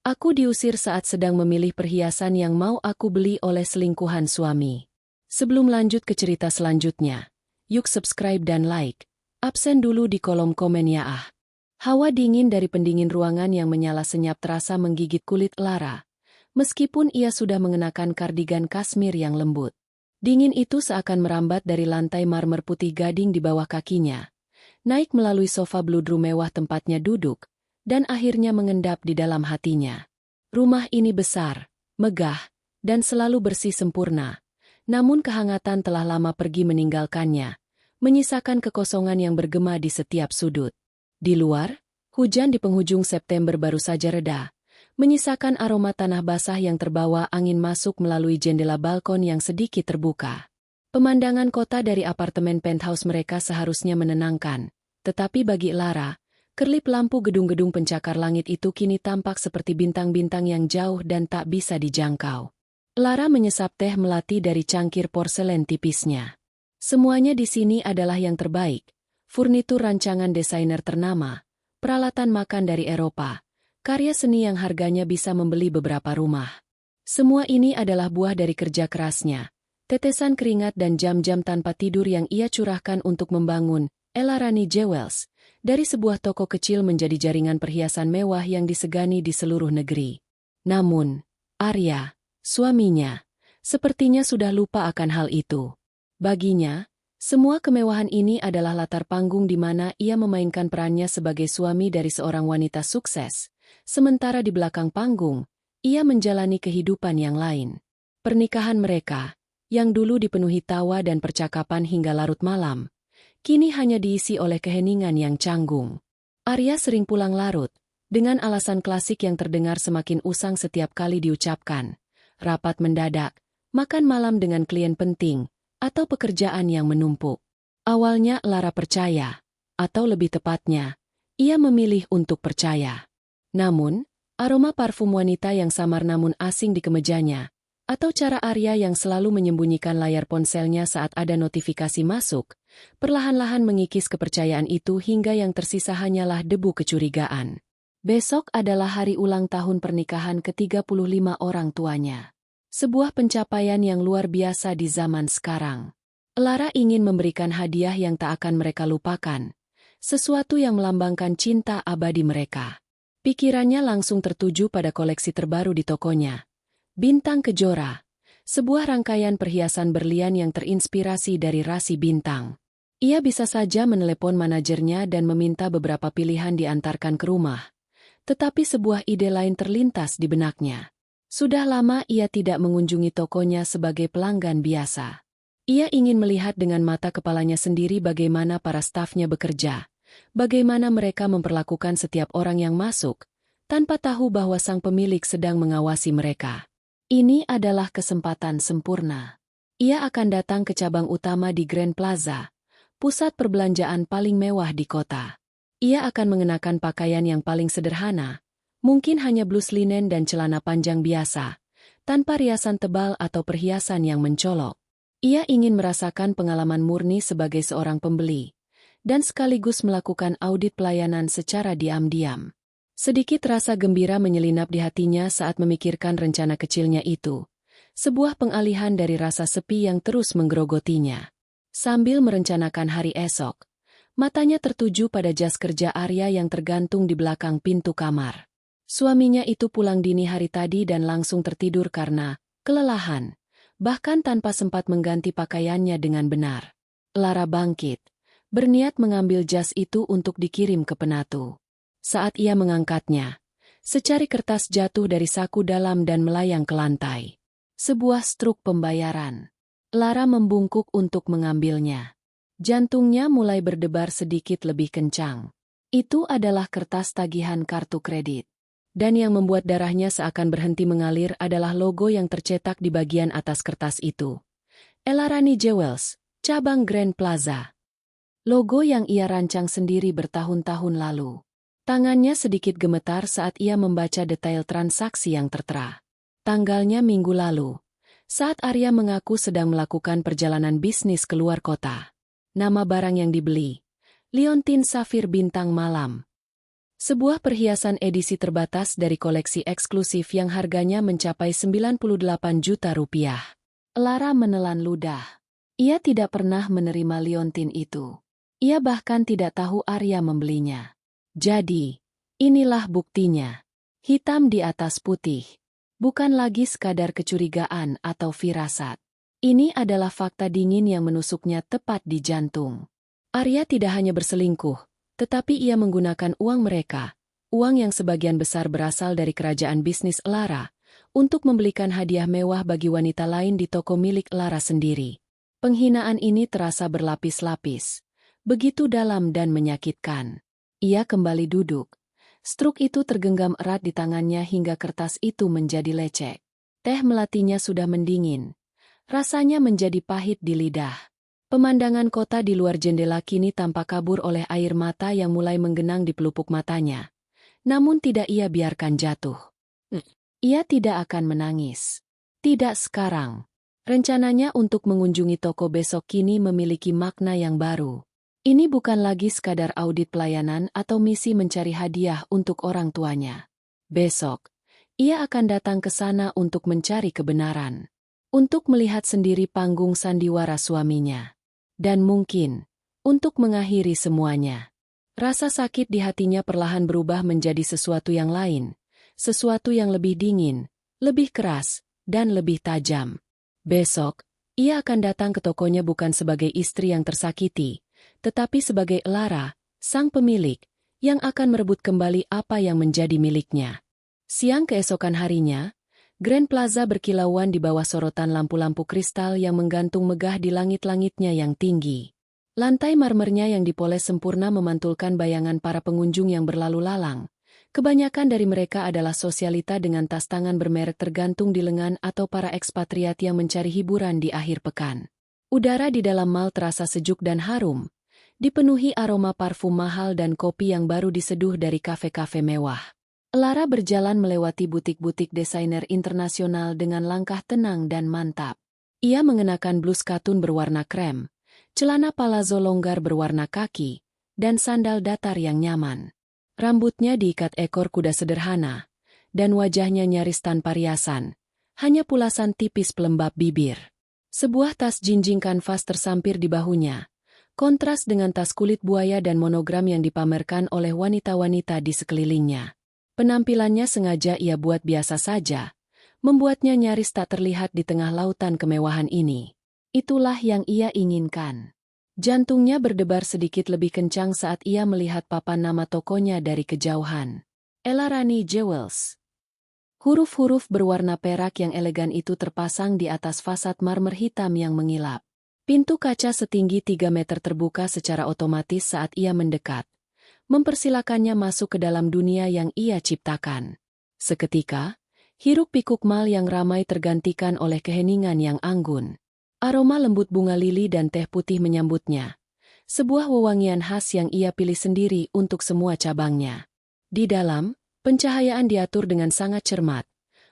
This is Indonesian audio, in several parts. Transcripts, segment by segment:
Aku diusir saat sedang memilih perhiasan yang mau aku beli oleh selingkuhan suami. Sebelum lanjut ke cerita selanjutnya, yuk subscribe dan like. Absen dulu di kolom komen ya ah. Hawa dingin dari pendingin ruangan yang menyala senyap terasa menggigit kulit Lara. Meskipun ia sudah mengenakan kardigan kasmir yang lembut. Dingin itu seakan merambat dari lantai marmer putih gading di bawah kakinya. Naik melalui sofa bludru mewah tempatnya duduk, dan akhirnya mengendap di dalam hatinya. Rumah ini besar, megah, dan selalu bersih sempurna. Namun kehangatan telah lama pergi meninggalkannya, menyisakan kekosongan yang bergema di setiap sudut. Di luar, hujan di penghujung September baru saja reda, menyisakan aroma tanah basah yang terbawa angin masuk melalui jendela balkon yang sedikit terbuka. Pemandangan kota dari apartemen penthouse mereka seharusnya menenangkan, tetapi bagi Lara, kerlip lampu gedung-gedung pencakar langit itu kini tampak seperti bintang-bintang yang jauh dan tak bisa dijangkau. Lara menyesap teh melati dari cangkir porselen tipisnya. Semuanya di sini adalah yang terbaik, furnitur rancangan desainer ternama, peralatan makan dari Eropa, karya seni yang harganya bisa membeli beberapa rumah. Semua ini adalah buah dari kerja kerasnya, tetesan keringat dan jam-jam tanpa tidur yang ia curahkan untuk membangun Elarani Jewels, dari sebuah toko kecil menjadi jaringan perhiasan mewah yang disegani di seluruh negeri. Namun, Arya, suaminya, sepertinya sudah lupa akan hal itu. Baginya, semua kemewahan ini adalah latar panggung di mana ia memainkan perannya sebagai suami dari seorang wanita sukses, sementara di belakang panggung, ia menjalani kehidupan yang lain. Pernikahan mereka, yang dulu dipenuhi tawa dan percakapan hingga larut malam, kini hanya diisi oleh keheningan yang canggung. Arya sering pulang larut, dengan alasan klasik yang terdengar semakin usang setiap kali diucapkan. Rapat mendadak, makan malam dengan klien penting, atau pekerjaan yang menumpuk. Awalnya Lara percaya, atau lebih tepatnya, ia memilih untuk percaya. Namun, aroma parfum wanita yang samar namun asing di kemejanya, atau cara Arya yang selalu menyembunyikan layar ponselnya saat ada notifikasi masuk, perlahan-lahan mengikis kepercayaan itu hingga yang tersisa hanyalah debu kecurigaan. Besok adalah hari ulang tahun pernikahan ke-35 orang tuanya. Sebuah pencapaian yang luar biasa di zaman sekarang. Lara ingin memberikan hadiah yang tak akan mereka lupakan. Sesuatu yang melambangkan cinta abadi mereka. Pikirannya langsung tertuju pada koleksi terbaru di tokonya. Bintang Kejora, sebuah rangkaian perhiasan berlian yang terinspirasi dari rasi bintang. Ia bisa saja menelepon manajernya dan meminta beberapa pilihan diantarkan ke rumah. Tetapi sebuah ide lain terlintas di benaknya. Sudah lama ia tidak mengunjungi tokonya sebagai pelanggan biasa. Ia ingin melihat dengan mata kepalanya sendiri bagaimana para stafnya bekerja, bagaimana mereka memperlakukan setiap orang yang masuk, tanpa tahu bahwa sang pemilik sedang mengawasi mereka. Ini adalah kesempatan sempurna. Ia akan datang ke cabang utama di Grand Plaza, pusat perbelanjaan paling mewah di kota. Ia akan mengenakan pakaian yang paling sederhana, mungkin hanya blus linen dan celana panjang biasa, tanpa riasan tebal atau perhiasan yang mencolok. Ia ingin merasakan pengalaman murni sebagai seorang pembeli, dan sekaligus melakukan audit pelayanan secara diam-diam. Sedikit rasa gembira menyelinap di hatinya saat memikirkan rencana kecilnya itu. Sebuah pengalihan dari rasa sepi yang terus menggerogotinya. Sambil merencanakan hari esok, matanya tertuju pada jas kerja Arya yang tergantung di belakang pintu kamar. Suaminya itu pulang dini hari tadi dan langsung tertidur karena kelelahan, bahkan tanpa sempat mengganti pakaiannya dengan benar. Lara bangkit, berniat mengambil jas itu untuk dikirim ke penatu. Saat ia mengangkatnya, secari kertas jatuh dari saku dalam dan melayang ke lantai. Sebuah struk pembayaran. Lara membungkuk untuk mengambilnya. Jantungnya mulai berdebar sedikit lebih kencang. Itu adalah kertas tagihan kartu kredit. Dan yang membuat darahnya seakan berhenti mengalir adalah logo yang tercetak di bagian atas kertas itu. Elarani Jewels, cabang Grand Plaza. Logo yang ia rancang sendiri bertahun-tahun lalu. Tangannya sedikit gemetar saat ia membaca detail transaksi yang tertera. Tanggalnya minggu lalu, saat Arya mengaku sedang melakukan perjalanan bisnis keluar kota. Nama barang yang dibeli, Leontin Safir Bintang Malam. Sebuah perhiasan edisi terbatas dari koleksi eksklusif yang harganya mencapai 98 juta rupiah. Elara menelan ludah. Ia tidak pernah menerima liontin itu. Ia bahkan tidak tahu Arya membelinya. Jadi, inilah buktinya. Hitam di atas putih. Bukan lagi sekadar kecurigaan atau firasat. Ini adalah fakta dingin yang menusuknya tepat di jantung. Arya tidak hanya berselingkuh, tetapi ia menggunakan uang mereka, uang yang sebagian besar berasal dari kerajaan bisnis Elara, untuk membelikan hadiah mewah bagi wanita lain di toko milik Elara sendiri. Penghinaan ini terasa berlapis-lapis, begitu dalam dan menyakitkan. Ia kembali duduk. Struk itu tergenggam erat di tangannya hingga kertas itu menjadi lecek. Teh melatinya sudah mendingin. Rasanya menjadi pahit di lidah. Pemandangan kota di luar jendela kini tampak kabur oleh air mata yang mulai menggenang di pelupuk matanya. Namun tidak ia biarkan jatuh. Ia tidak akan menangis. Tidak sekarang. Rencananya untuk mengunjungi toko besok kini memiliki makna yang baru. Ini bukan lagi sekadar audit pelayanan atau misi mencari hadiah untuk orang tuanya. Besok, ia akan datang ke sana untuk mencari kebenaran. Untuk melihat sendiri panggung sandiwara suaminya. Dan mungkin, untuk mengakhiri semuanya. Rasa sakit di hatinya perlahan berubah menjadi sesuatu yang lain. Sesuatu yang lebih dingin, lebih keras, dan lebih tajam. Besok, ia akan datang ke tokonya bukan sebagai istri yang tersakiti, tetapi sebagai Elara, sang pemilik, yang akan merebut kembali apa yang menjadi miliknya. Siang keesokan harinya, Grand Plaza berkilauan di bawah sorotan lampu-lampu kristal yang menggantung megah di langit-langitnya yang tinggi. Lantai marmernya yang dipoles sempurna memantulkan bayangan para pengunjung yang berlalu lalang. Kebanyakan dari mereka adalah sosialita dengan tas tangan bermerek tergantung di lengan atau para ekspatriat yang mencari hiburan di akhir pekan. Udara di dalam mal terasa sejuk dan harum, dipenuhi aroma parfum mahal dan kopi yang baru diseduh dari kafe-kafe mewah. Elara berjalan melewati butik-butik desainer internasional dengan langkah tenang dan mantap. Ia mengenakan blus katun berwarna krem, celana palazzo longgar berwarna kaki, dan sandal datar yang nyaman. Rambutnya diikat ekor kuda sederhana, dan wajahnya nyaris tanpa riasan, hanya pulasan tipis pelembab bibir. Sebuah tas jinjing kanvas tersampir di bahunya, kontras dengan tas kulit buaya dan monogram yang dipamerkan oleh wanita-wanita di sekelilingnya. Penampilannya sengaja ia buat biasa saja, membuatnya nyaris tak terlihat di tengah lautan kemewahan ini. Itulah yang ia inginkan. Jantungnya berdebar sedikit lebih kencang saat ia melihat papan nama tokonya dari kejauhan. Elarani Jewels. Huruf-huruf berwarna perak yang elegan itu terpasang di atas fasad marmer hitam yang mengilap. Pintu kaca setinggi 3 meter terbuka secara otomatis saat ia mendekat, mempersilakannya masuk ke dalam dunia yang ia ciptakan. Seketika, hiruk-pikuk mal yang ramai tergantikan oleh keheningan yang anggun. Aroma lembut bunga lili dan teh putih menyambutnya. Sebuah wewangian khas yang ia pilih sendiri untuk semua cabangnya. Di dalam, pencahayaan diatur dengan sangat cermat.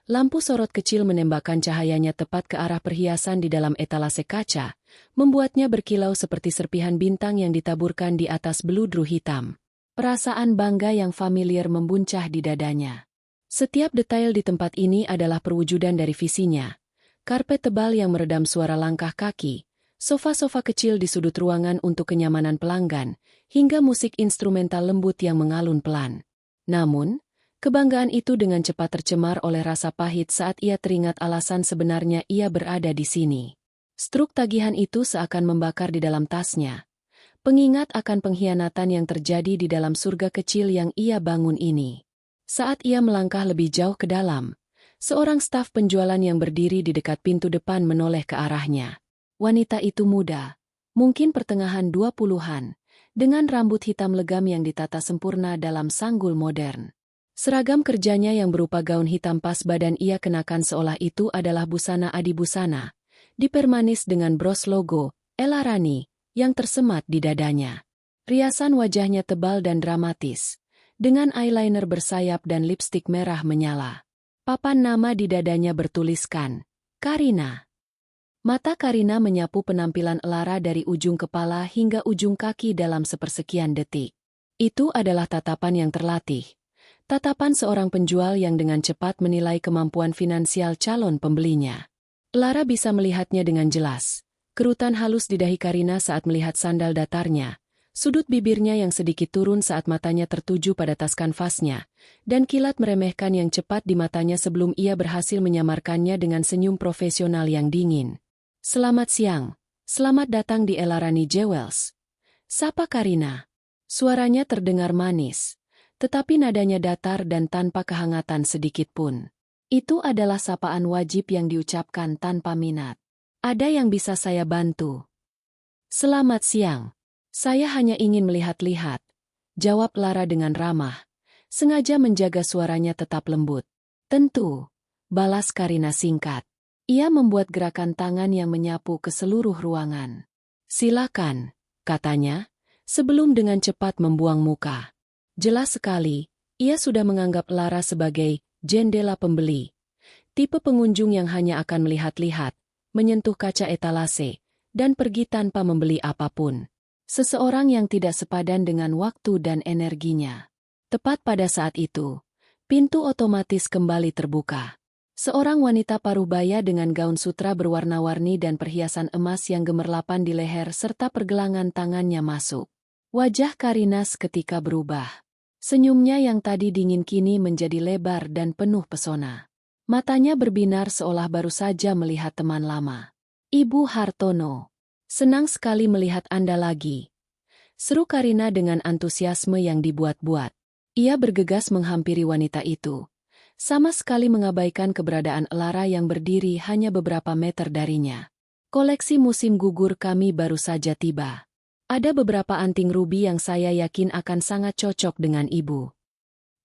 Lampu sorot kecil menembakkan cahayanya tepat ke arah perhiasan di dalam etalase kaca, membuatnya berkilau seperti serpihan bintang yang ditaburkan di atas beludru hitam. Perasaan bangga yang familiar membuncah di dadanya. Setiap detail di tempat ini adalah perwujudan dari visinya. Karpet tebal yang meredam suara langkah kaki, sofa-sofa kecil di sudut ruangan untuk kenyamanan pelanggan, hingga musik instrumental lembut yang mengalun pelan. Namun, kebanggaan itu dengan cepat tercemar oleh rasa pahit saat ia teringat alasan sebenarnya ia berada di sini. Struk tagihan itu seakan membakar di dalam tasnya. Pengingat akan pengkhianatan yang terjadi di dalam surga kecil yang ia bangun ini. Saat ia melangkah lebih jauh ke dalam, seorang staf penjualan yang berdiri di dekat pintu depan menoleh ke arahnya. Wanita itu muda, mungkin pertengahan 20-an, dengan rambut hitam legam yang ditata sempurna dalam sanggul modern. Seragam kerjanya yang berupa gaun hitam pas badan ia kenakan seolah itu adalah busana adibusana, dipermanis dengan bros logo, Elarani, yang tersemat di dadanya. Riasan wajahnya tebal dan dramatis, dengan eyeliner bersayap dan lipstik merah menyala. Papan nama di dadanya bertuliskan, Karina. Mata Karina menyapu penampilan Elara dari ujung kepala hingga ujung kaki dalam sepersekian detik. Itu adalah tatapan yang terlatih. Tatapan seorang penjual yang dengan cepat menilai kemampuan finansial calon pembelinya. Lara bisa melihatnya dengan jelas. Kerutan halus di dahi Karina saat melihat sandal datarnya, sudut bibirnya yang sedikit turun saat matanya tertuju pada tas kanvasnya, dan kilat meremehkan yang cepat di matanya sebelum ia berhasil menyamarkannya dengan senyum profesional yang dingin. "Selamat siang. Selamat datang di Elarani Jewels." Sapa Karina. Suaranya terdengar manis, tetapi nadanya datar dan tanpa kehangatan sedikit pun. Itu adalah sapaan wajib yang diucapkan tanpa minat. "Ada yang bisa saya bantu?" "Selamat siang. Saya hanya ingin melihat-lihat," jawab Lara dengan ramah, sengaja menjaga suaranya tetap lembut. "Tentu," balas Karina singkat. Ia membuat gerakan tangan yang menyapu ke seluruh ruangan. "Silakan," katanya, sebelum dengan cepat membuang muka. Jelas sekali, ia sudah menganggap Lara sebagai jendela pembeli. Tipe pengunjung yang hanya akan melihat-lihat, menyentuh kaca etalase, dan pergi tanpa membeli apapun. Seseorang yang tidak sepadan dengan waktu dan energinya. Tepat pada saat itu, pintu otomatis kembali terbuka. Seorang wanita parubaya dengan gaun sutra berwarna-warni dan perhiasan emas yang gemerlapan di leher serta pergelangan tangannya masuk. Wajah Karina seketika berubah. Senyumnya yang tadi dingin kini menjadi lebar dan penuh pesona. Matanya berbinar seolah baru saja melihat teman lama. "Ibu Hartono, senang sekali melihat Anda lagi," seru Karina dengan antusiasme yang dibuat-buat. Ia bergegas menghampiri wanita itu, sama sekali mengabaikan keberadaan Lara yang berdiri hanya beberapa meter darinya. "Koleksi musim gugur kami baru saja tiba. Ada beberapa anting rubi yang saya yakin akan sangat cocok dengan ibu."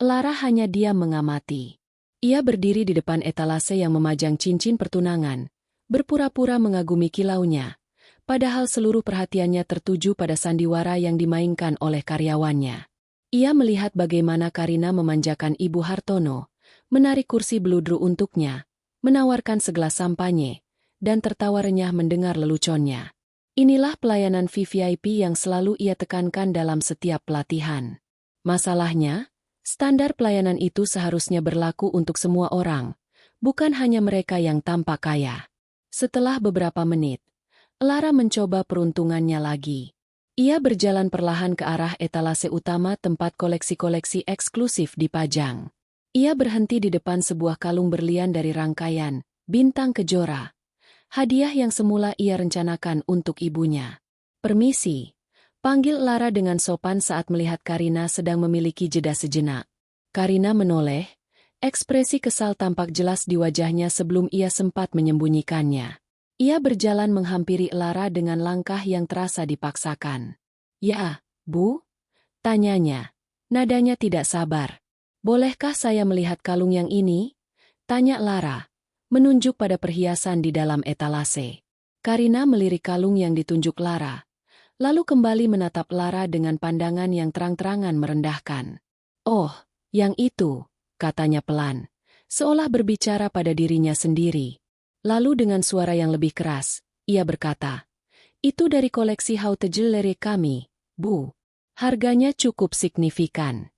Lara hanya diam mengamati. Ia berdiri di depan etalase yang memajang cincin pertunangan, berpura-pura mengagumi kilaunya, padahal seluruh perhatiannya tertuju pada sandiwara yang dimainkan oleh karyawannya. Ia melihat bagaimana Karina memanjakan Ibu Hartono, menarik kursi beludru untuknya, menawarkan segelas sampanye, dan tertawa renyah mendengar leluconnya. Inilah pelayanan VVIP yang selalu ia tekankan dalam setiap pelatihan. Masalahnya, standar pelayanan itu seharusnya berlaku untuk semua orang, bukan hanya mereka yang tampak kaya. Setelah beberapa menit, Lara mencoba peruntungannya lagi. Ia berjalan perlahan ke arah etalase utama tempat koleksi-koleksi eksklusif dipajang. Ia berhenti di depan sebuah kalung berlian dari rangkaian Bintang Kejora. Hadiah yang semula ia rencanakan untuk ibunya. "Permisi," panggil Lara dengan sopan saat melihat Karina sedang memiliki jeda sejenak. Karina menoleh, ekspresi kesal tampak jelas di wajahnya sebelum ia sempat menyembunyikannya. Ia berjalan menghampiri Lara dengan langkah yang terasa dipaksakan. "Ya, Bu?" tanyanya. Nadanya tidak sabar. "Bolehkah saya melihat kalung yang ini?" tanya Lara, menunjuk pada perhiasan di dalam etalase. Karina melirik kalung yang ditunjuk Lara, lalu kembali menatap Lara dengan pandangan yang terang-terangan merendahkan. "Oh, yang itu," katanya pelan, seolah berbicara pada dirinya sendiri. Lalu dengan suara yang lebih keras, ia berkata, "Itu dari koleksi haute jewelry kami, Bu. Harganya cukup signifikan."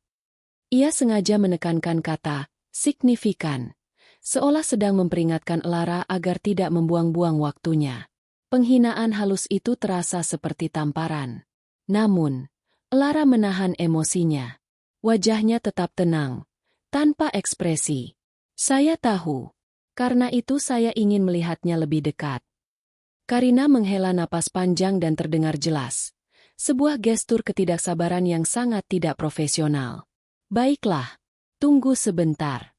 Ia sengaja menekankan kata signifikan, seolah sedang memperingatkan Lara agar tidak membuang-buang waktunya. Penghinaan halus itu terasa seperti tamparan. Namun, Lara menahan emosinya. Wajahnya tetap tenang, tanpa ekspresi. "Saya tahu. Karena itu saya ingin melihatnya lebih dekat." Karina menghela napas panjang dan terdengar jelas. Sebuah gestur ketidaksabaran yang sangat tidak profesional. "Baiklah, tunggu sebentar."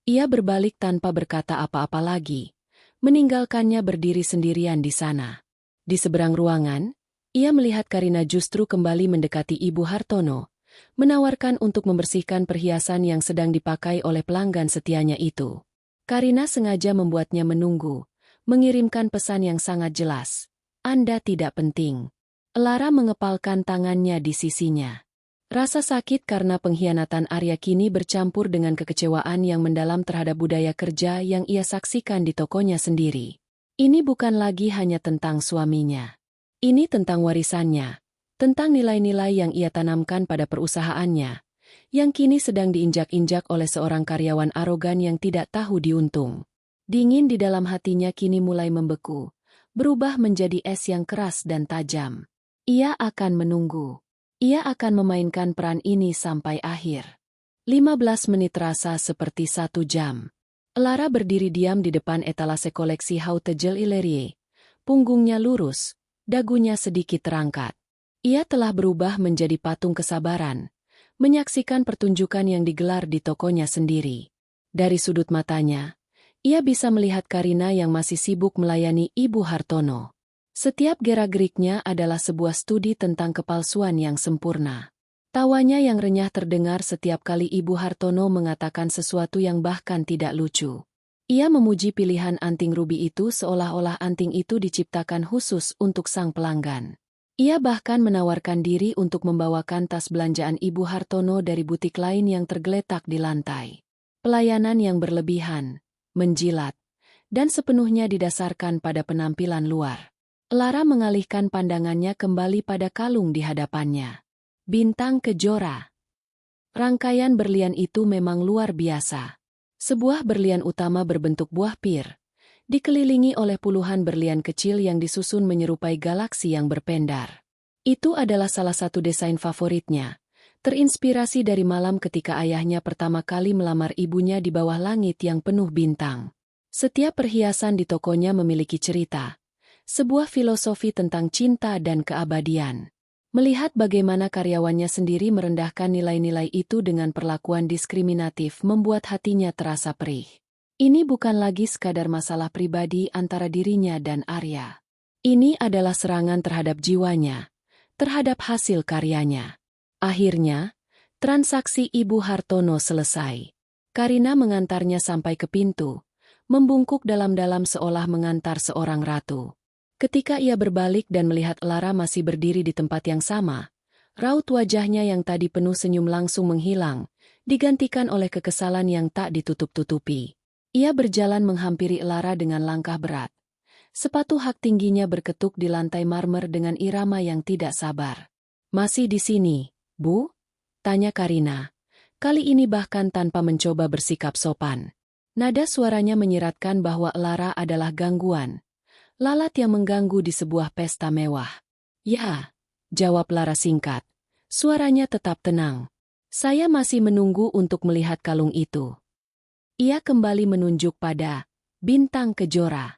Ia berbalik tanpa berkata apa-apa lagi, meninggalkannya berdiri sendirian di sana. Di seberang ruangan, ia melihat Karina justru kembali mendekati Ibu Hartono, menawarkan untuk membersihkan perhiasan yang sedang dipakai oleh pelanggan setianya itu. Karina sengaja membuatnya menunggu, mengirimkan pesan yang sangat jelas. "Anda tidak penting." Lara mengepalkan tangannya di sisinya. Rasa sakit karena pengkhianatan Arya kini bercampur dengan kekecewaan yang mendalam terhadap budaya kerja yang ia saksikan di tokonya sendiri. Ini bukan lagi hanya tentang suaminya. Ini tentang warisannya, tentang nilai-nilai yang ia tanamkan pada perusahaannya, yang kini sedang diinjak-injak oleh seorang karyawan arogan yang tidak tahu diuntung. Dingin di dalam hatinya kini mulai membeku, berubah menjadi es yang keras dan tajam. Ia akan menunggu. Ia akan memainkan peran ini sampai akhir. 15 menit terasa seperti 1 jam. Lara berdiri diam di depan etalase koleksi Haute Joaillerie. Punggungnya lurus, dagunya sedikit terangkat. Ia telah berubah menjadi patung kesabaran, menyaksikan pertunjukan yang digelar di tokonya sendiri. Dari sudut matanya, ia bisa melihat Karina yang masih sibuk melayani Ibu Hartono. Setiap gerak-geriknya adalah sebuah studi tentang kepalsuan yang sempurna. Tawanya yang renyah terdengar setiap kali Ibu Hartono mengatakan sesuatu yang bahkan tidak lucu. Ia memuji pilihan anting rubi itu seolah-olah anting itu diciptakan khusus untuk sang pelanggan. Ia bahkan menawarkan diri untuk membawakan tas belanjaan Ibu Hartono dari butik lain yang tergeletak di lantai. Pelayanan yang berlebihan, menjilat, dan sepenuhnya didasarkan pada penampilan luar. Lara mengalihkan pandangannya kembali pada kalung di hadapannya. Bintang Kejora. Rangkaian berlian itu memang luar biasa. Sebuah berlian utama berbentuk buah pir, dikelilingi oleh puluhan berlian kecil yang disusun menyerupai galaksi yang berpendar. Itu adalah salah satu desain favoritnya, terinspirasi dari malam ketika ayahnya pertama kali melamar ibunya di bawah langit yang penuh bintang. Setiap perhiasan di tokonya memiliki cerita, sebuah filosofi tentang cinta dan keabadian. Melihat bagaimana karyawannya sendiri merendahkan nilai-nilai itu dengan perlakuan diskriminatif membuat hatinya terasa perih. Ini bukan lagi sekadar masalah pribadi antara dirinya dan Arya. Ini adalah serangan terhadap jiwanya, terhadap hasil karyanya. Akhirnya, transaksi Ibu Hartono selesai. Karina mengantarnya sampai ke pintu, membungkuk dalam-dalam seolah mengantar seorang ratu. Ketika ia berbalik dan melihat Lara masih berdiri di tempat yang sama, raut wajahnya yang tadi penuh senyum langsung menghilang, digantikan oleh kekesalan yang tak ditutup-tutupi. Ia berjalan menghampiri Lara dengan langkah berat. Sepatu hak tingginya berketuk di lantai marmer dengan irama yang tidak sabar. "Masih di sini, Bu?" tanya Karina. Kali ini bahkan tanpa mencoba bersikap sopan. Nada suaranya menyiratkan bahwa Lara adalah gangguan. Lalat yang mengganggu di sebuah pesta mewah. "Ya," jawab Lara singkat. Suaranya tetap tenang. "Saya masih menunggu untuk melihat kalung itu." Ia kembali menunjuk pada Bintang Kejora.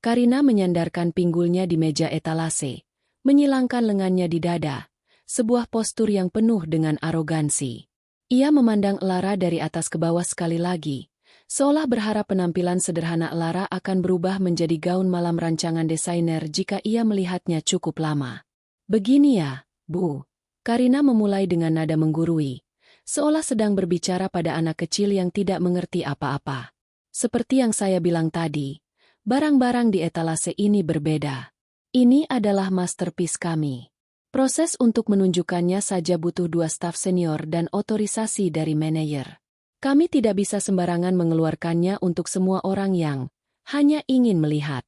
Karina menyandarkan pinggulnya di meja etalase, menyilangkan lengannya di dada, sebuah postur yang penuh dengan arogansi. Ia memandang Lara dari atas ke bawah sekali lagi, seolah berharap penampilan sederhana Lara akan berubah menjadi gaun malam rancangan desainer jika ia melihatnya cukup lama. "Begini ya, Bu." Karina memulai dengan nada menggurui, seolah sedang berbicara pada anak kecil yang tidak mengerti apa-apa. "Seperti yang saya bilang tadi, barang-barang di etalase ini berbeda. Ini adalah masterpiece kami. Proses untuk menunjukkannya saja butuh 2 staf senior dan otorisasi dari manajer. Kami tidak bisa sembarangan mengeluarkannya untuk semua orang yang hanya ingin melihat."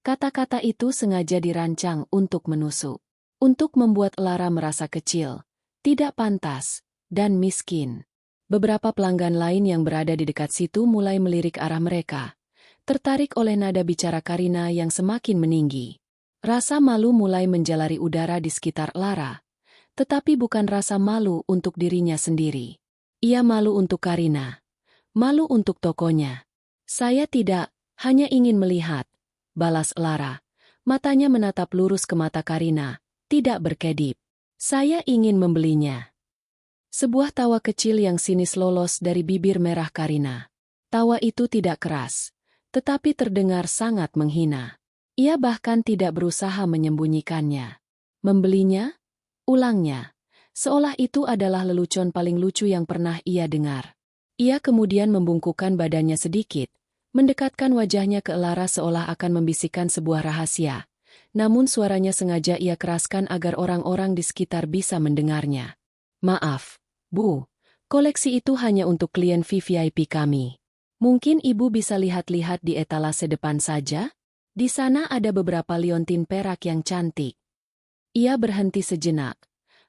Kata-kata itu sengaja dirancang untuk menusuk, untuk membuat Lara merasa kecil, tidak pantas, dan miskin. Beberapa pelanggan lain yang berada di dekat situ mulai melirik arah mereka, tertarik oleh nada bicara Karina yang semakin meninggi. Rasa malu mulai menjalari udara di sekitar Lara, tetapi bukan rasa malu untuk dirinya sendiri. Ia malu untuk Karina, malu untuk tokonya. "Saya tidak, hanya ingin melihat," balas Lara. Matanya menatap lurus ke mata Karina, tidak berkedip. "Saya ingin membelinya." Sebuah tawa kecil yang sinis lolos dari bibir merah Karina. Tawa itu tidak keras, tetapi terdengar sangat menghina. Ia bahkan tidak berusaha menyembunyikannya. "Membelinya?" ulangnya, seolah itu adalah lelucon paling lucu yang pernah ia dengar. Ia kemudian membungkukkan badannya sedikit, mendekatkan wajahnya ke Lara seolah akan membisikkan sebuah rahasia. Namun suaranya sengaja ia keraskan agar orang-orang di sekitar bisa mendengarnya. "Maaf, Bu, koleksi itu hanya untuk klien VVIP kami. Mungkin Ibu bisa lihat-lihat di etalase depan saja? Di sana ada beberapa liontin perak yang cantik." Ia berhenti sejenak.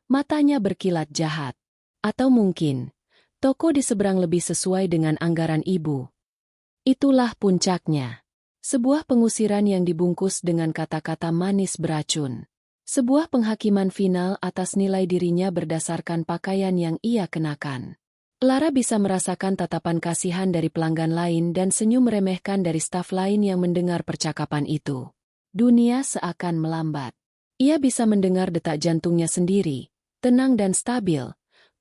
Matanya berkilat jahat. Atau mungkin, toko di seberang lebih sesuai dengan anggaran ibu. Itulah puncaknya. Sebuah pengusiran yang dibungkus dengan kata-kata manis beracun. Sebuah penghakiman final atas nilai dirinya berdasarkan pakaian yang ia kenakan. Lara bisa merasakan tatapan kasihan dari pelanggan lain dan senyum meremehkan dari staf lain yang mendengar percakapan itu. Dunia seakan melambat. Ia bisa mendengar detak jantungnya sendiri, tenang dan stabil,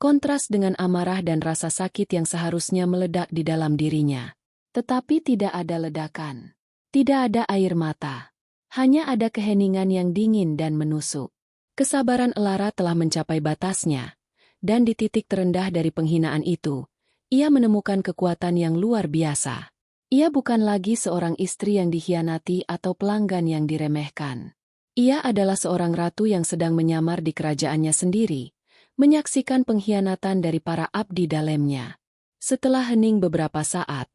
kontras dengan amarah dan rasa sakit yang seharusnya meledak di dalam dirinya. Tetapi tidak ada ledakan. Tidak ada air mata. Hanya ada keheningan yang dingin dan menusuk. Kesabaran Lara telah mencapai batasnya, dan di titik terendah dari penghinaan itu, ia menemukan kekuatan yang luar biasa. Ia bukan lagi seorang istri yang dikhianati atau pelanggan yang diremehkan. Ia adalah seorang ratu yang sedang menyamar di kerajaannya sendiri, menyaksikan pengkhianatan dari para abdi dalamnya. Setelah hening beberapa saat,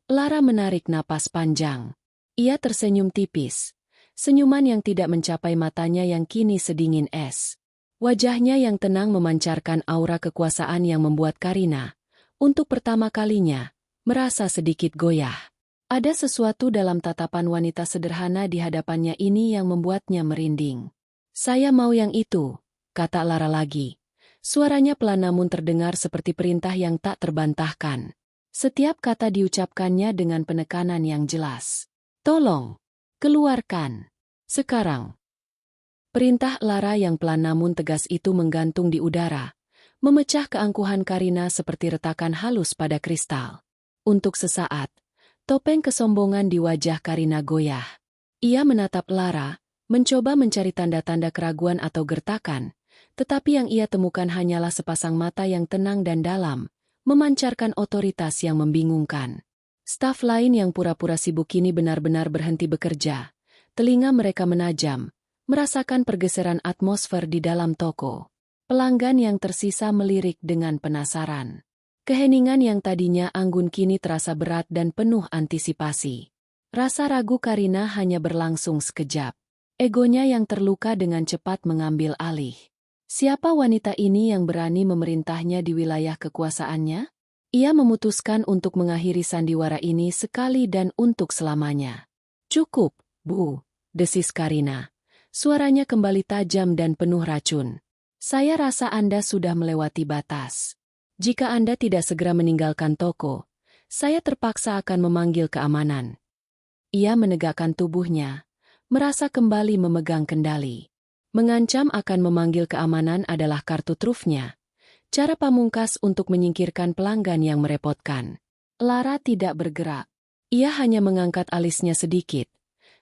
Lara menarik napas panjang. Ia tersenyum tipis, senyuman yang tidak mencapai matanya yang kini sedingin es. Wajahnya yang tenang memancarkan aura kekuasaan yang membuat Karina, untuk pertama kalinya, merasa sedikit goyah. Ada sesuatu dalam tatapan wanita sederhana di hadapannya ini yang membuatnya merinding. "Saya mau yang itu," kata Lara lagi. Suaranya pelan namun terdengar seperti perintah yang tak terbantahkan. Setiap kata diucapkannya dengan penekanan yang jelas. "Tolong, keluarkan. Sekarang." Perintah Lara yang pelan namun tegas itu menggantung di udara, memecah keangkuhan Karina seperti retakan halus pada kristal. Untuk sesaat, topeng kesombongan di wajah Karina goyah. Ia menatap Lara, mencoba mencari tanda-tanda keraguan atau gertakan, tetapi yang ia temukan hanyalah sepasang mata yang tenang dan dalam, memancarkan otoritas yang membingungkan. Staf lain yang pura-pura sibuk kini benar-benar berhenti bekerja. Telinga mereka menajam, merasakan pergeseran atmosfer di dalam toko. Pelanggan yang tersisa melirik dengan penasaran. Keheningan yang tadinya anggun kini terasa berat dan penuh antisipasi. Rasa ragu Karina hanya berlangsung sekejap. Egonya yang terluka dengan cepat mengambil alih. Siapa wanita ini yang berani memerintahnya di wilayah kekuasaannya? Ia memutuskan untuk mengakhiri sandiwara ini sekali dan untuk selamanya. "Cukup, Bu," desis Karina. Suaranya kembali tajam dan penuh racun. "Saya rasa Anda sudah melewati batas. Jika Anda tidak segera meninggalkan toko, saya terpaksa akan memanggil keamanan." Ia menegakkan tubuhnya, merasa kembali memegang kendali. Mengancam akan memanggil keamanan adalah kartu trufnya. Cara pamungkas untuk menyingkirkan pelanggan yang merepotkan. Lara tidak bergerak. Ia hanya mengangkat alisnya sedikit,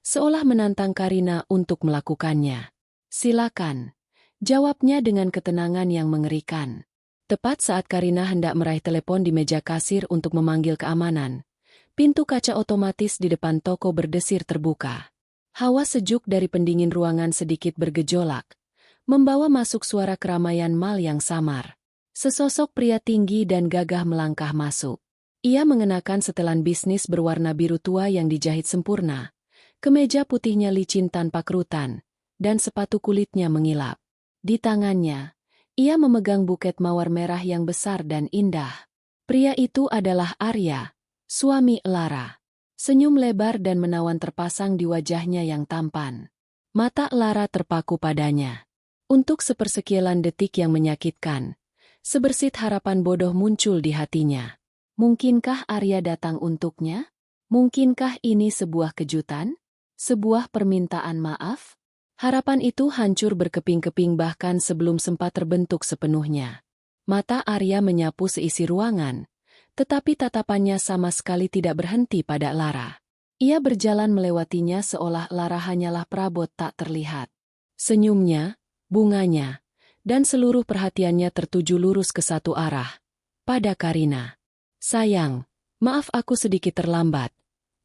seolah menantang Karina untuk melakukannya. "Silakan," jawabnya dengan ketenangan yang mengerikan. Tepat saat Karina hendak meraih telepon di meja kasir untuk memanggil keamanan, pintu kaca otomatis di depan toko berdesir terbuka. Hawa sejuk dari pendingin ruangan sedikit bergejolak, membawa masuk suara keramaian mal yang samar. Sesosok pria tinggi dan gagah melangkah masuk. Ia mengenakan setelan bisnis berwarna biru tua yang dijahit sempurna, kemeja putihnya licin tanpa kerutan, dan sepatu kulitnya mengilap. Di tangannya, ia memegang buket mawar merah yang besar dan indah. Pria itu adalah Arya, suami Lara. Senyum lebar dan menawan terpasang di wajahnya yang tampan. Mata Lara terpaku padanya. Untuk sepersekian detik yang menyakitkan, sebersit harapan bodoh muncul di hatinya. Mungkinkah Arya datang untuknya? Mungkinkah ini sebuah kejutan? Sebuah permintaan maaf? Harapan itu hancur berkeping-keping bahkan sebelum sempat terbentuk sepenuhnya. Mata Arya menyapu seisi ruangan, tetapi tatapannya sama sekali tidak berhenti pada Lara. Ia berjalan melewatinya seolah Lara hanyalah perabot tak terlihat. Senyumnya, bunganya, dan seluruh perhatiannya tertuju lurus ke satu arah, pada Karina. "Sayang, maaf aku sedikit terlambat,"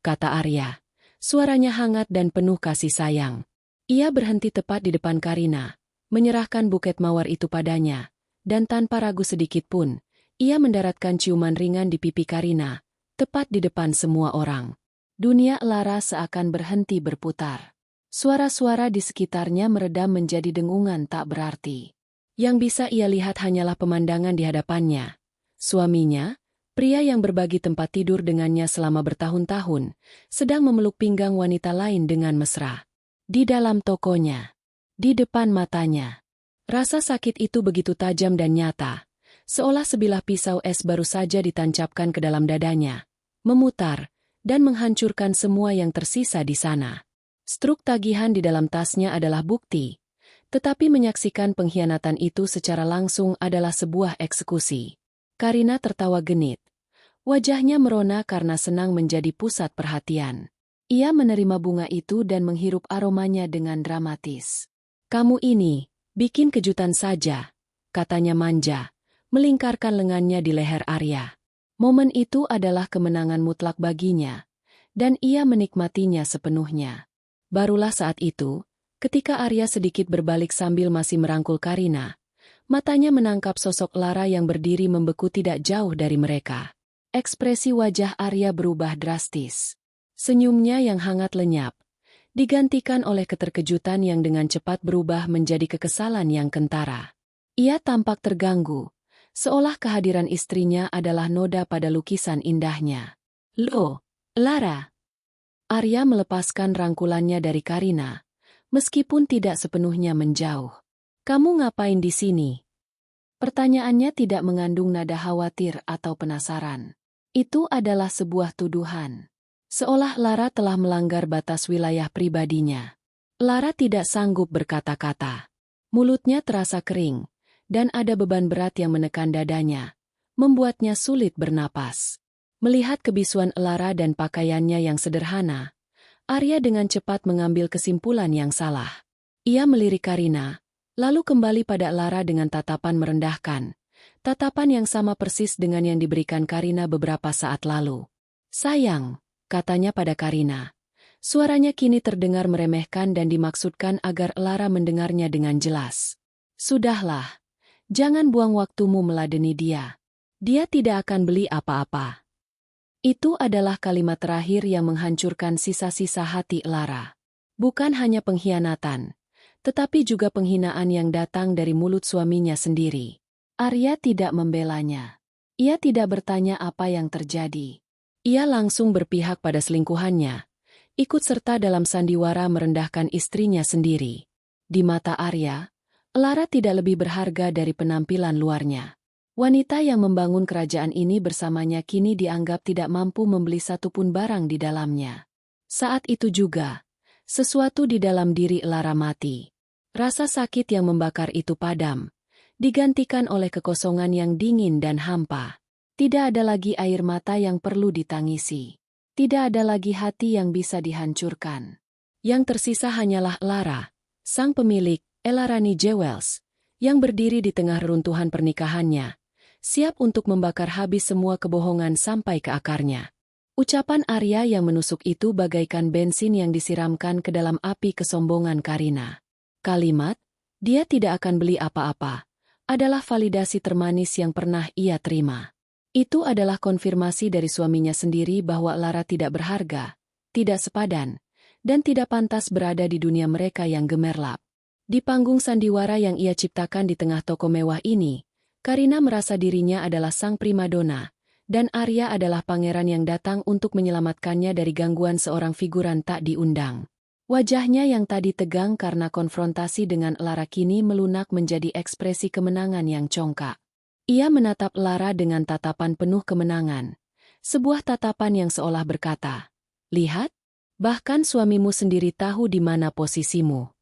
kata Arya. Suaranya hangat dan penuh kasih sayang. Ia berhenti tepat di depan Karina, menyerahkan buket mawar itu padanya, dan tanpa ragu sedikit pun, ia mendaratkan ciuman ringan di pipi Karina, tepat di depan semua orang. Dunia Lara seakan berhenti berputar. Suara-suara di sekitarnya meredam menjadi dengungan tak berarti. Yang bisa ia lihat hanyalah pemandangan di hadapannya. Suaminya, pria yang berbagi tempat tidur dengannya selama bertahun-tahun, sedang memeluk pinggang wanita lain dengan mesra. Di dalam tokonya, di depan matanya. Rasa sakit itu begitu tajam dan nyata, seolah sebilah pisau es baru saja ditancapkan ke dalam dadanya, memutar, dan menghancurkan semua yang tersisa di sana. Struk tagihan di dalam tasnya adalah bukti. Tetapi menyaksikan pengkhianatan itu secara langsung adalah sebuah eksekusi. Karina tertawa genit. Wajahnya merona karena senang menjadi pusat perhatian. Ia menerima bunga itu dan menghirup aromanya dengan dramatis. "Kamu ini, bikin kejutan saja," katanya manja, melingkarkan lengannya di leher Arya. Momen itu adalah kemenangan mutlak baginya, dan ia menikmatinya sepenuhnya. Barulah saat itu, ketika Arya sedikit berbalik sambil masih merangkul Karina, matanya menangkap sosok Lara yang berdiri membeku tidak jauh dari mereka. Ekspresi wajah Arya berubah drastis. Senyumnya yang hangat lenyap, digantikan oleh keterkejutan yang dengan cepat berubah menjadi kekesalan yang kentara. Ia tampak terganggu, seolah kehadiran istrinya adalah noda pada lukisan indahnya. "Loh, Lara!" Arya melepaskan rangkulannya dari Karina, meskipun tidak sepenuhnya menjauh. "Kamu ngapain di sini?" Pertanyaannya tidak mengandung nada khawatir atau penasaran. Itu adalah sebuah tuduhan. Seolah Lara telah melanggar batas wilayah pribadinya. Lara tidak sanggup berkata-kata. Mulutnya terasa kering, dan ada beban berat yang menekan dadanya, membuatnya sulit bernapas. Melihat kebisuan Lara dan pakaiannya yang sederhana, Arya dengan cepat mengambil kesimpulan yang salah. Ia melirik Karina, lalu kembali pada Lara dengan tatapan merendahkan. Tatapan yang sama persis dengan yang diberikan Karina beberapa saat lalu. "Sayang," katanya pada Karina. Suaranya kini terdengar meremehkan dan dimaksudkan agar Lara mendengarnya dengan jelas. "Sudahlah, jangan buang waktumu meladeni dia. Dia tidak akan beli apa-apa." Itu adalah kalimat terakhir yang menghancurkan sisa-sisa hati Lara. Bukan hanya pengkhianatan, tetapi juga penghinaan yang datang dari mulut suaminya sendiri. Arya tidak membelanya. Ia tidak bertanya apa yang terjadi. Ia langsung berpihak pada selingkuhannya, ikut serta dalam sandiwara merendahkan istrinya sendiri. Di mata Arya, Lara tidak lebih berharga dari penampilan luarnya. Wanita yang membangun kerajaan ini bersamanya kini dianggap tidak mampu membeli satupun barang di dalamnya. Saat itu juga, sesuatu di dalam diri Lara mati. Rasa sakit yang membakar itu padam, digantikan oleh kekosongan yang dingin dan hampa. Tidak ada lagi air mata yang perlu ditangisi. Tidak ada lagi hati yang bisa dihancurkan. Yang tersisa hanyalah Lara, sang pemilik, Elarani Jewels, yang berdiri di tengah reruntuhan pernikahannya, siap untuk membakar habis semua kebohongan sampai ke akarnya. Ucapan Arya yang menusuk itu bagaikan bensin yang disiramkan ke dalam api kesombongan Karina. Kalimat, "Dia tidak akan beli apa-apa," adalah validasi termanis yang pernah ia terima. Itu adalah konfirmasi dari suaminya sendiri bahwa Lara tidak berharga, tidak sepadan, dan tidak pantas berada di dunia mereka yang gemerlap. Di panggung sandiwara yang ia ciptakan di tengah toko mewah ini, Karina merasa dirinya adalah sang primadona, dan Arya adalah pangeran yang datang untuk menyelamatkannya dari gangguan seorang figuran tak diundang. Wajahnya yang tadi tegang karena konfrontasi dengan Lara kini melunak menjadi ekspresi kemenangan yang congkak. Ia menatap Lara dengan tatapan penuh kemenangan, sebuah tatapan yang seolah berkata, "Lihat, bahkan suamimu sendiri tahu di mana posisimu."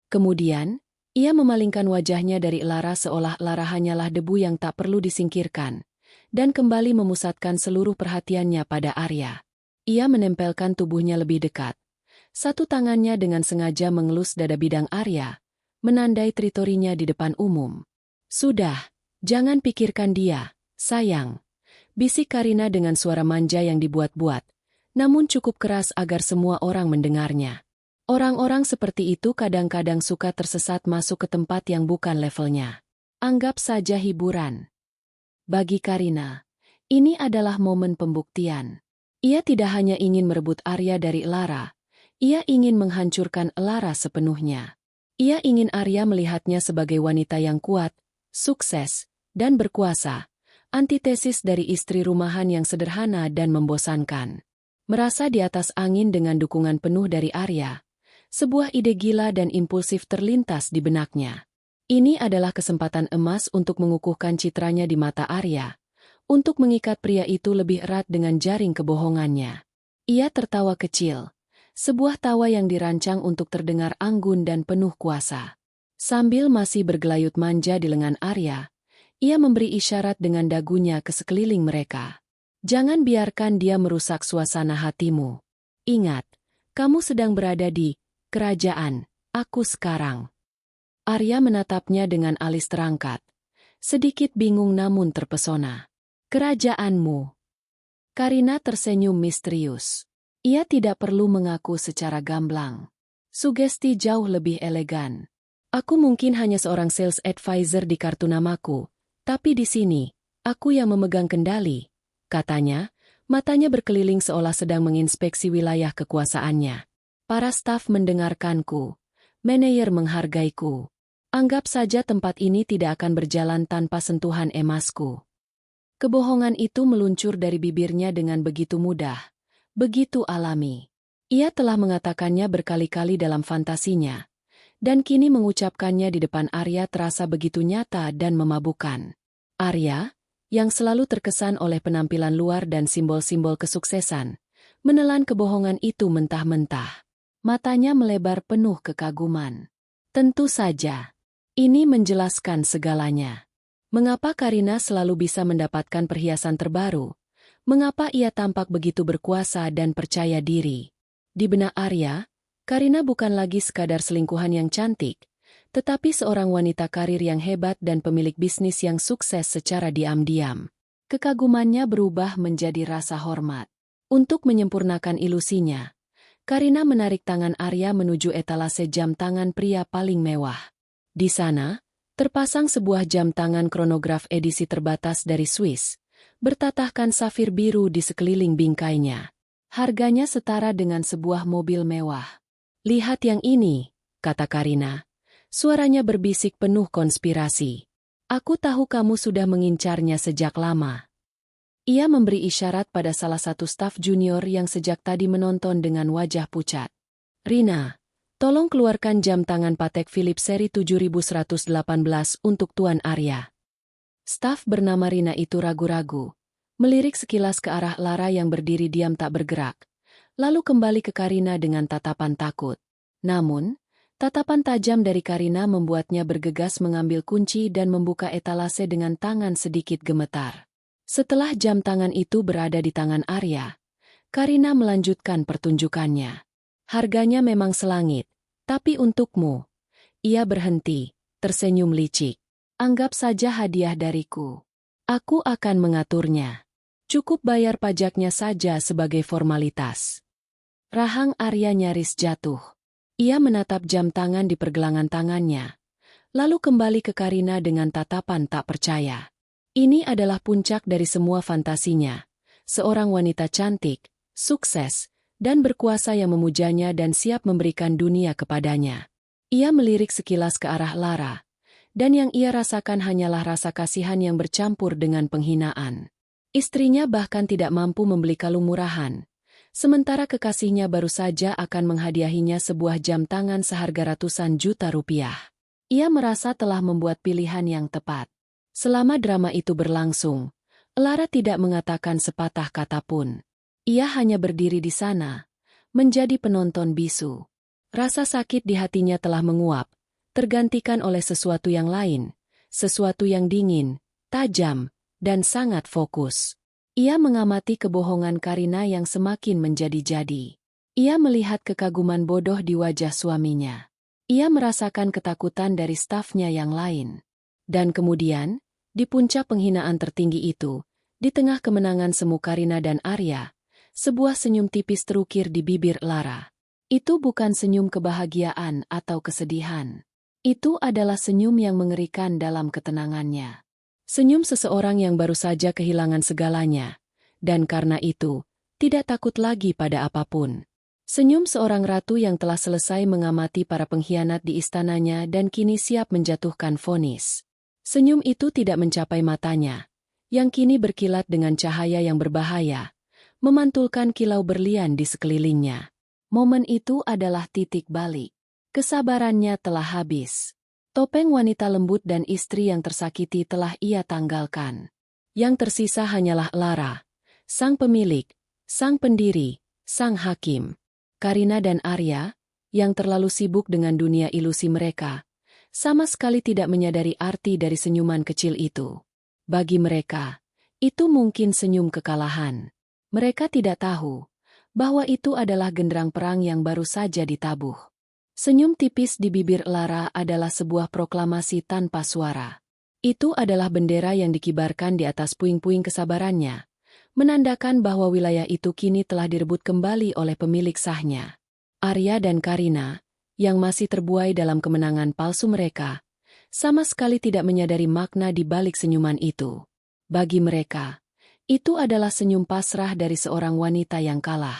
Kemudian, ia memalingkan wajahnya dari Lara seolah Lara hanyalah debu yang tak perlu disingkirkan, dan kembali memusatkan seluruh perhatiannya pada Arya. Ia menempelkan tubuhnya lebih dekat. Satu tangannya dengan sengaja mengelus dada bidang Arya, menandai teritorinya di depan umum. "Sudah, jangan pikirkan dia, sayang," bisik Karina dengan suara manja yang dibuat-buat, namun cukup keras agar semua orang mendengarnya. Orang-orang seperti itu kadang-kadang suka tersesat masuk ke tempat yang bukan levelnya. Anggap saja hiburan. Bagi Karina, ini adalah momen pembuktian. Ia tidak hanya ingin merebut Arya dari Lara, Ia ingin menghancurkan Lara sepenuhnya. Ia ingin Arya melihatnya sebagai wanita yang kuat, sukses, dan berkuasa, antitesis dari istri rumahan yang sederhana dan membosankan. Merasa di atas angin dengan dukungan penuh dari Arya, sebuah ide gila dan impulsif terlintas di benaknya. Ini adalah kesempatan emas untuk mengukuhkan citranya di mata Arya, untuk mengikat pria itu lebih erat dengan jaring kebohongannya. Ia tertawa kecil, sebuah tawa yang dirancang untuk terdengar anggun dan penuh kuasa. Sambil masih bergelayut manja di lengan Arya, ia memberi isyarat dengan dagunya ke sekeliling mereka. Jangan biarkan dia merusak suasana hatimu. Ingat, kamu sedang berada di kerajaan aku sekarang. Arya menatapnya dengan alis terangkat, sedikit bingung namun terpesona. Kerajaanmu. Karina tersenyum misterius. Ia tidak perlu mengaku secara gamblang. Sugesti jauh lebih elegan. Aku mungkin hanya seorang sales advisor di kartu namaku, tapi di sini, aku yang memegang kendali, katanya, matanya berkeliling seolah sedang menginspeksi wilayah kekuasaannya. Para staf mendengarkanku. Manajer menghargaiku. Anggap saja tempat ini tidak akan berjalan tanpa sentuhan emasku. Kebohongan itu meluncur dari bibirnya dengan begitu mudah, begitu alami. Ia telah mengatakannya berkali-kali dalam fantasinya, dan kini mengucapkannya di depan Arya terasa begitu nyata dan memabukkan. Arya, yang selalu terkesan oleh penampilan luar dan simbol-simbol kesuksesan, menelan kebohongan itu mentah-mentah. Matanya melebar penuh kekaguman. Tentu saja, ini menjelaskan segalanya. Mengapa Karina selalu bisa mendapatkan perhiasan terbaru? Mengapa ia tampak begitu berkuasa dan percaya diri? Di benak Arya, Karina bukan lagi sekadar selingkuhan yang cantik, tetapi seorang wanita karir yang hebat dan pemilik bisnis yang sukses secara diam-diam. Kekagumannya berubah menjadi rasa hormat. Untuk menyempurnakan ilusinya, Karina menarik tangan Arya menuju etalase jam tangan pria paling mewah. Di sana, terpasang sebuah jam tangan kronograf edisi terbatas dari Swiss, bertatahkan safir biru di sekeliling bingkainya. Harganya setara dengan sebuah mobil mewah. Lihat yang ini, kata Karina. Suaranya berbisik penuh konspirasi. Aku tahu kamu sudah mengincarnya sejak lama. Ia memberi isyarat pada salah satu staf junior yang sejak tadi menonton dengan wajah pucat. Rina, tolong keluarkan jam tangan Patek Philippe seri 7118 untuk Tuan Arya. Staf bernama Rina itu ragu-ragu, melirik sekilas ke arah Lara yang berdiri diam tak bergerak, lalu kembali ke Karina dengan tatapan takut. Namun, tatapan tajam dari Karina membuatnya bergegas mengambil kunci dan membuka etalase dengan tangan sedikit gemetar. Setelah jam tangan itu berada di tangan Arya, Karina melanjutkan pertunjukannya. Harganya memang selangit, tapi untukmu. Ia berhenti, tersenyum licik. Anggap saja hadiah dariku. Aku akan mengaturnya. Cukup bayar pajaknya saja sebagai formalitas. Rahang Arya nyaris jatuh. Ia menatap jam tangan di pergelangan tangannya, lalu kembali ke Karina dengan tatapan tak percaya. Ini adalah puncak dari semua fantasinya. Seorang wanita cantik, sukses, dan berkuasa yang memujanya dan siap memberikan dunia kepadanya. Ia melirik sekilas ke arah Lara, dan yang ia rasakan hanyalah rasa kasihan yang bercampur dengan penghinaan. Istrinya bahkan tidak mampu membeli kalung murahan. Sementara kekasihnya baru saja akan menghadiahinya sebuah jam tangan seharga ratusan juta rupiah. Ia merasa telah membuat pilihan yang tepat. Selama drama itu berlangsung, Lara tidak mengatakan sepatah kata pun. Ia hanya berdiri di sana, menjadi penonton bisu. Rasa sakit di hatinya telah menguap, tergantikan oleh sesuatu yang lain, sesuatu yang dingin, tajam, dan sangat fokus. Ia mengamati kebohongan Karina yang semakin menjadi-jadi. Ia melihat kekaguman bodoh di wajah suaminya. Ia merasakan ketakutan dari stafnya yang lain. Dan kemudian, di puncak penghinaan tertinggi itu, di tengah kemenangan semu Karina dan Arya, sebuah senyum tipis terukir di bibir Lara. Itu bukan senyum kebahagiaan atau kesedihan. Itu adalah senyum yang mengerikan dalam ketenangannya. Senyum seseorang yang baru saja kehilangan segalanya, dan karena itu, tidak takut lagi pada apapun. Senyum seorang ratu yang telah selesai mengamati para pengkhianat di istananya dan kini siap menjatuhkan vonis. Senyum itu tidak mencapai matanya, yang kini berkilat dengan cahaya yang berbahaya, memantulkan kilau berlian di sekelilingnya. Momen itu adalah titik balik. Kesabarannya telah habis. Topeng wanita lembut dan istri yang tersakiti telah ia tanggalkan. Yang tersisa hanyalah Lara, sang pemilik, sang pendiri, sang hakim. Karina dan Arya, yang terlalu sibuk dengan dunia ilusi mereka, sama sekali tidak menyadari arti dari senyuman kecil itu. Bagi mereka, itu mungkin senyum kekalahan. Mereka tidak tahu bahwa itu adalah genderang perang yang baru saja ditabuh. Senyum tipis di bibir Lara adalah sebuah proklamasi tanpa suara. Itu adalah bendera yang dikibarkan di atas puing-puing kesabarannya, menandakan bahwa wilayah itu kini telah direbut kembali oleh pemilik sahnya. Arya dan Karina, yang masih terbuai dalam kemenangan palsu mereka, sama sekali tidak menyadari makna di balik senyuman itu. Bagi mereka, itu adalah senyum pasrah dari seorang wanita yang kalah.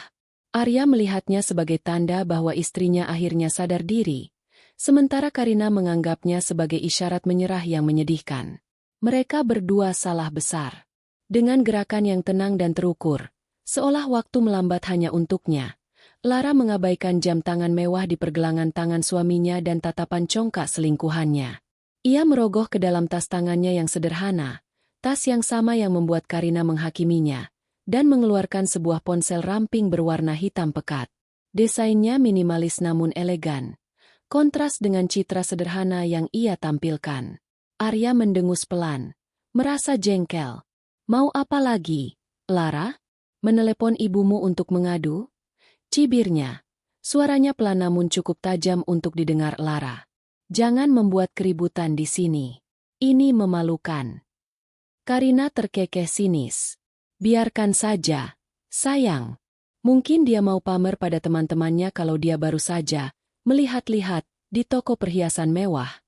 Arya melihatnya sebagai tanda bahwa istrinya akhirnya sadar diri, sementara Karina menganggapnya sebagai isyarat menyerah yang menyedihkan. Mereka berdua salah besar. Dengan gerakan yang tenang dan terukur, seolah waktu melambat hanya untuknya, Lara mengabaikan jam tangan mewah di pergelangan tangan suaminya dan tatapan congkak selingkuhannya. Ia merogoh ke dalam tas tangannya yang sederhana, tas yang sama yang membuat Karina menghakiminya, dan mengeluarkan sebuah ponsel ramping berwarna hitam pekat. Desainnya minimalis namun elegan, kontras dengan citra sederhana yang ia tampilkan. Arya mendengus pelan, merasa jengkel. Mau apa lagi, Lara? Menelepon ibumu untuk mengadu? Cibirnya. Suaranya pelan namun cukup tajam untuk didengar Lara. Jangan membuat keributan di sini. Ini memalukan. Karina terkekeh sinis. Biarkan saja, sayang. Mungkin dia mau pamer pada teman-temannya kalau dia baru saja melihat-lihat di toko perhiasan mewah.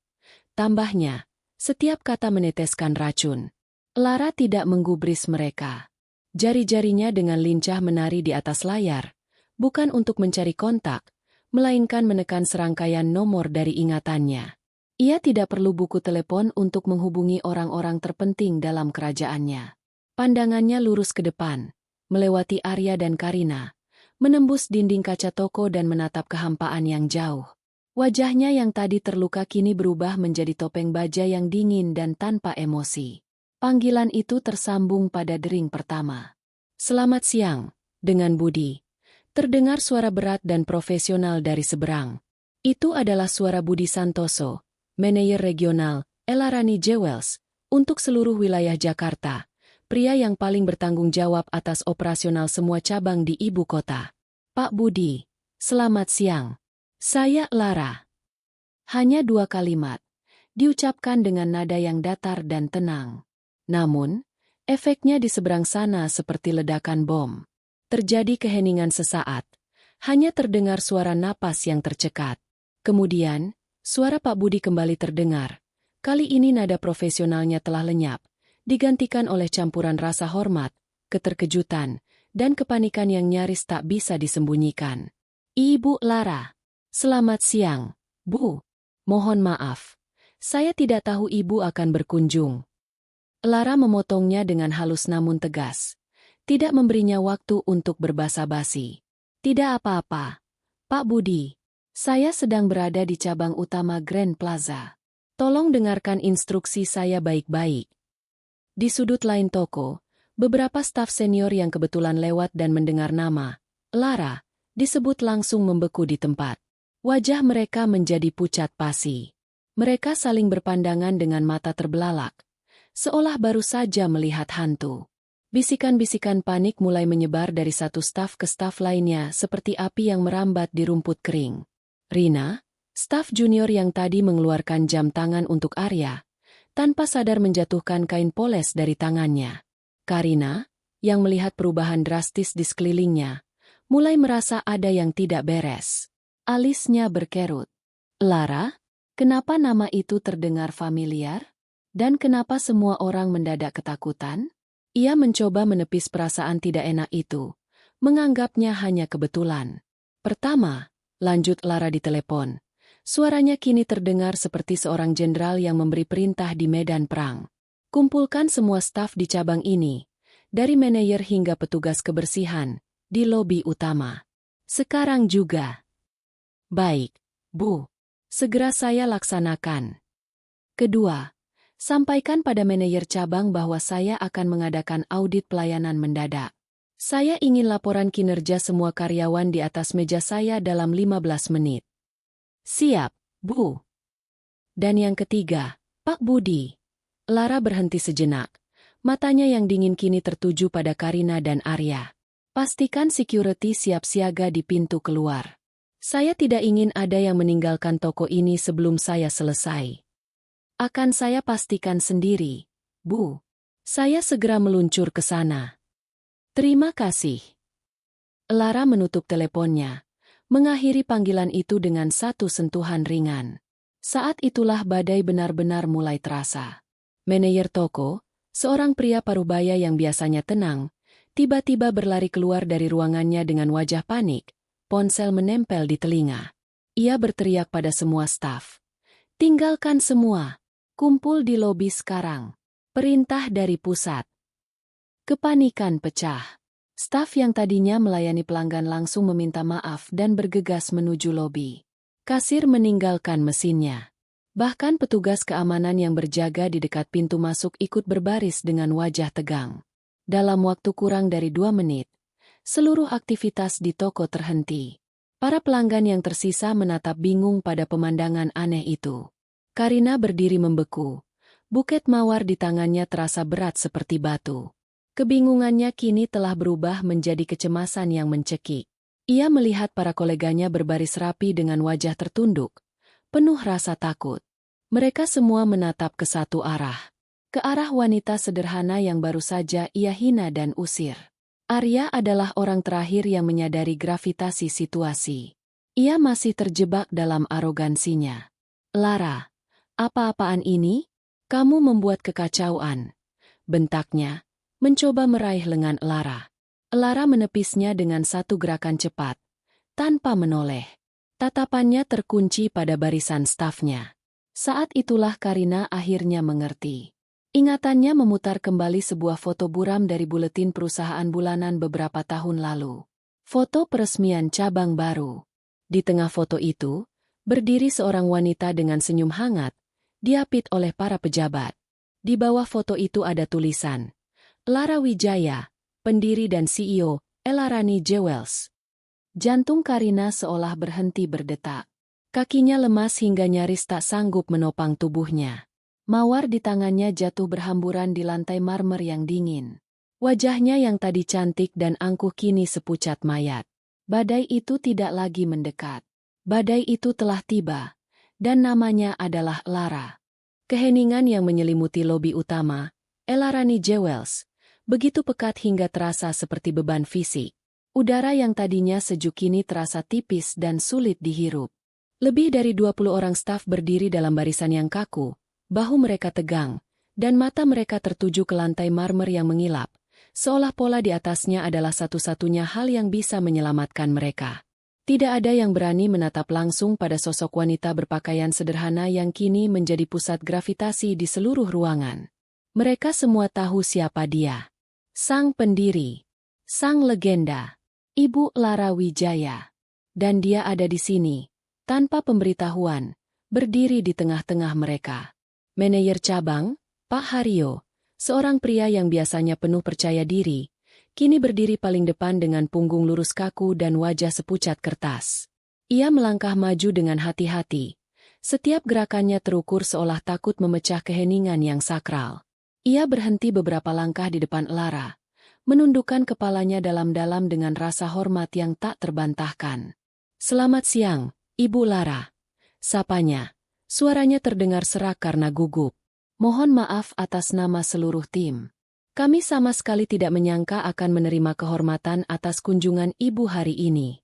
Tambahnya, setiap kata meneteskan racun. Lara tidak menggubris mereka. Jari-jarinya dengan lincah menari di atas layar, bukan untuk mencari kontak, melainkan menekan serangkaian nomor dari ingatannya. Ia tidak perlu buku telepon untuk menghubungi orang-orang terpenting dalam kerajaannya. Pandangannya lurus ke depan, melewati Arya dan Karina, menembus dinding kaca toko dan menatap kehampaan yang jauh. Wajahnya yang tadi terluka kini berubah menjadi topeng baja yang dingin dan tanpa emosi. Panggilan itu tersambung pada dering pertama. Selamat siang, dengan Budi. Terdengar suara berat dan profesional dari seberang. Itu adalah suara Budi Santoso, manajer regional, Elarani Jewels, untuk seluruh wilayah Jakarta. Pria yang paling bertanggung jawab atas operasional semua cabang di ibu kota. Pak Budi, selamat siang. Saya Lara. Hanya 2 kalimat, diucapkan dengan nada yang datar dan tenang. Namun, efeknya di seberang sana seperti ledakan bom. Terjadi keheningan sesaat. Hanya terdengar suara napas yang tercekat. Kemudian, suara Pak Budi kembali terdengar. Kali ini nada profesionalnya telah lenyap, digantikan oleh campuran rasa hormat, keterkejutan, dan kepanikan yang nyaris tak bisa disembunyikan. Ibu Lara. Selamat siang, Bu. Mohon maaf. Saya tidak tahu Ibu akan berkunjung. Lara memotongnya dengan halus namun tegas. Tidak memberinya waktu untuk berbasa-basi. Tidak apa-apa, Pak Budi. Saya sedang berada di cabang utama Grand Plaza. Tolong dengarkan instruksi saya baik-baik. Di sudut lain toko, beberapa staf senior yang kebetulan lewat dan mendengar nama Lara disebut langsung membeku di tempat. Wajah mereka menjadi pucat pasi. Mereka saling berpandangan dengan mata terbelalak, seolah baru saja melihat hantu. Bisikan-bisikan panik mulai menyebar dari satu staf ke staf lainnya seperti api yang merambat di rumput kering. Rina, staf junior yang tadi mengeluarkan jam tangan untuk Arya, tanpa sadar menjatuhkan kain poles dari tangannya. Karina, yang melihat perubahan drastis di sekelilingnya, mulai merasa ada yang tidak beres. Alisnya berkerut. Lara, kenapa nama itu terdengar familiar? Dan kenapa semua orang mendadak ketakutan? Ia mencoba menepis perasaan tidak enak itu, menganggapnya hanya kebetulan. Pertama, lanjut Lara di telepon. Suaranya kini terdengar seperti seorang jenderal yang memberi perintah di medan perang. Kumpulkan semua staf di cabang ini, dari manajer hingga petugas kebersihan, di lobi utama. Sekarang juga. Baik, Bu. Segera saya laksanakan. Kedua, sampaikan pada manajer cabang bahwa saya akan mengadakan audit pelayanan mendadak. Saya ingin laporan kinerja semua karyawan di atas meja saya dalam 15 menit. Siap, Bu. Dan yang ketiga, Pak Budi. Lara berhenti sejenak. Matanya yang dingin kini tertuju pada Karina dan Arya. Pastikan security siap siaga di pintu keluar. Saya tidak ingin ada yang meninggalkan toko ini sebelum saya selesai. Akan saya pastikan sendiri, Bu. Saya segera meluncur ke sana. Terima kasih. Lara menutup teleponnya. Mengakhiri panggilan itu dengan satu sentuhan ringan. Saat itulah badai benar-benar mulai terasa. Manajer toko, seorang pria parubaya yang biasanya tenang, tiba-tiba berlari keluar dari ruangannya dengan wajah panik, ponsel menempel di telinga. Ia berteriak pada semua staf. Tinggalkan semua. Kumpul di lobi sekarang. Perintah dari pusat. Kepanikan pecah. Staf yang tadinya melayani pelanggan langsung meminta maaf dan bergegas menuju lobi. Kasir meninggalkan mesinnya. Bahkan petugas keamanan yang berjaga di dekat pintu masuk ikut berbaris dengan wajah tegang. Dalam waktu kurang dari 2 menit, seluruh aktivitas di toko terhenti. Para pelanggan yang tersisa menatap bingung pada pemandangan aneh itu. Karina berdiri membeku. Buket mawar di tangannya terasa berat seperti batu. Kebingungannya kini telah berubah menjadi kecemasan yang mencekik. Ia melihat para koleganya berbaris rapi dengan wajah tertunduk, penuh rasa takut. Mereka semua menatap ke satu arah. Ke arah wanita sederhana yang baru saja ia hina dan usir. Arya adalah orang terakhir yang menyadari gravitasi situasi. Ia masih terjebak dalam arogansinya. Lara, apa-apaan ini? Kamu membuat kekacauan. Bentaknya. Mencoba meraih lengan Lara. Lara menepisnya dengan satu gerakan cepat, tanpa menoleh. Tatapannya terkunci pada barisan stafnya. Saat itulah Karina akhirnya mengerti. Ingatannya memutar kembali sebuah foto buram dari buletin perusahaan bulanan beberapa tahun lalu. Foto peresmian cabang baru. Di tengah foto itu, berdiri seorang wanita dengan senyum hangat, diapit oleh para pejabat. Di bawah foto itu ada tulisan, Lara Wijaya, pendiri dan CEO, Elarani Jewels. Jantung Karina seolah berhenti berdetak. Kakinya lemas hingga nyaris tak sanggup menopang tubuhnya. Mawar di tangannya jatuh berhamburan di lantai marmer yang dingin. Wajahnya yang tadi cantik dan angkuh kini sepucat mayat. Badai itu tidak lagi mendekat. Badai itu telah tiba, dan namanya adalah Lara. Keheningan yang menyelimuti lobi utama, Elarani Jewels, begitu pekat hingga terasa seperti beban fisik. Udara yang tadinya sejuk kini terasa tipis dan sulit dihirup. Lebih dari 20 orang staf berdiri dalam barisan yang kaku, bahu mereka tegang, dan mata mereka tertuju ke lantai marmer yang mengilap, seolah pola di atasnya adalah satu-satunya hal yang bisa menyelamatkan mereka. Tidak ada yang berani menatap langsung pada sosok wanita berpakaian sederhana yang kini menjadi pusat gravitasi di seluruh ruangan. Mereka semua tahu siapa dia. Sang pendiri, sang legenda, Ibu Lara Wijaya. Dan dia ada di sini, tanpa pemberitahuan, berdiri di tengah-tengah mereka. Manajer cabang, Pak Haryo, seorang pria yang biasanya penuh percaya diri, kini berdiri paling depan dengan punggung lurus kaku dan wajah sepucat kertas. Ia melangkah maju dengan hati-hati. Setiap gerakannya terukur seolah takut memecah keheningan yang sakral. Ia berhenti beberapa langkah di depan Lara, menundukkan kepalanya dalam-dalam dengan rasa hormat yang tak terbantahkan. Selamat siang, Ibu Lara. Sapanya, suaranya terdengar serak karena gugup. Mohon maaf atas nama seluruh tim. Kami sama sekali tidak menyangka akan menerima kehormatan atas kunjungan Ibu hari ini.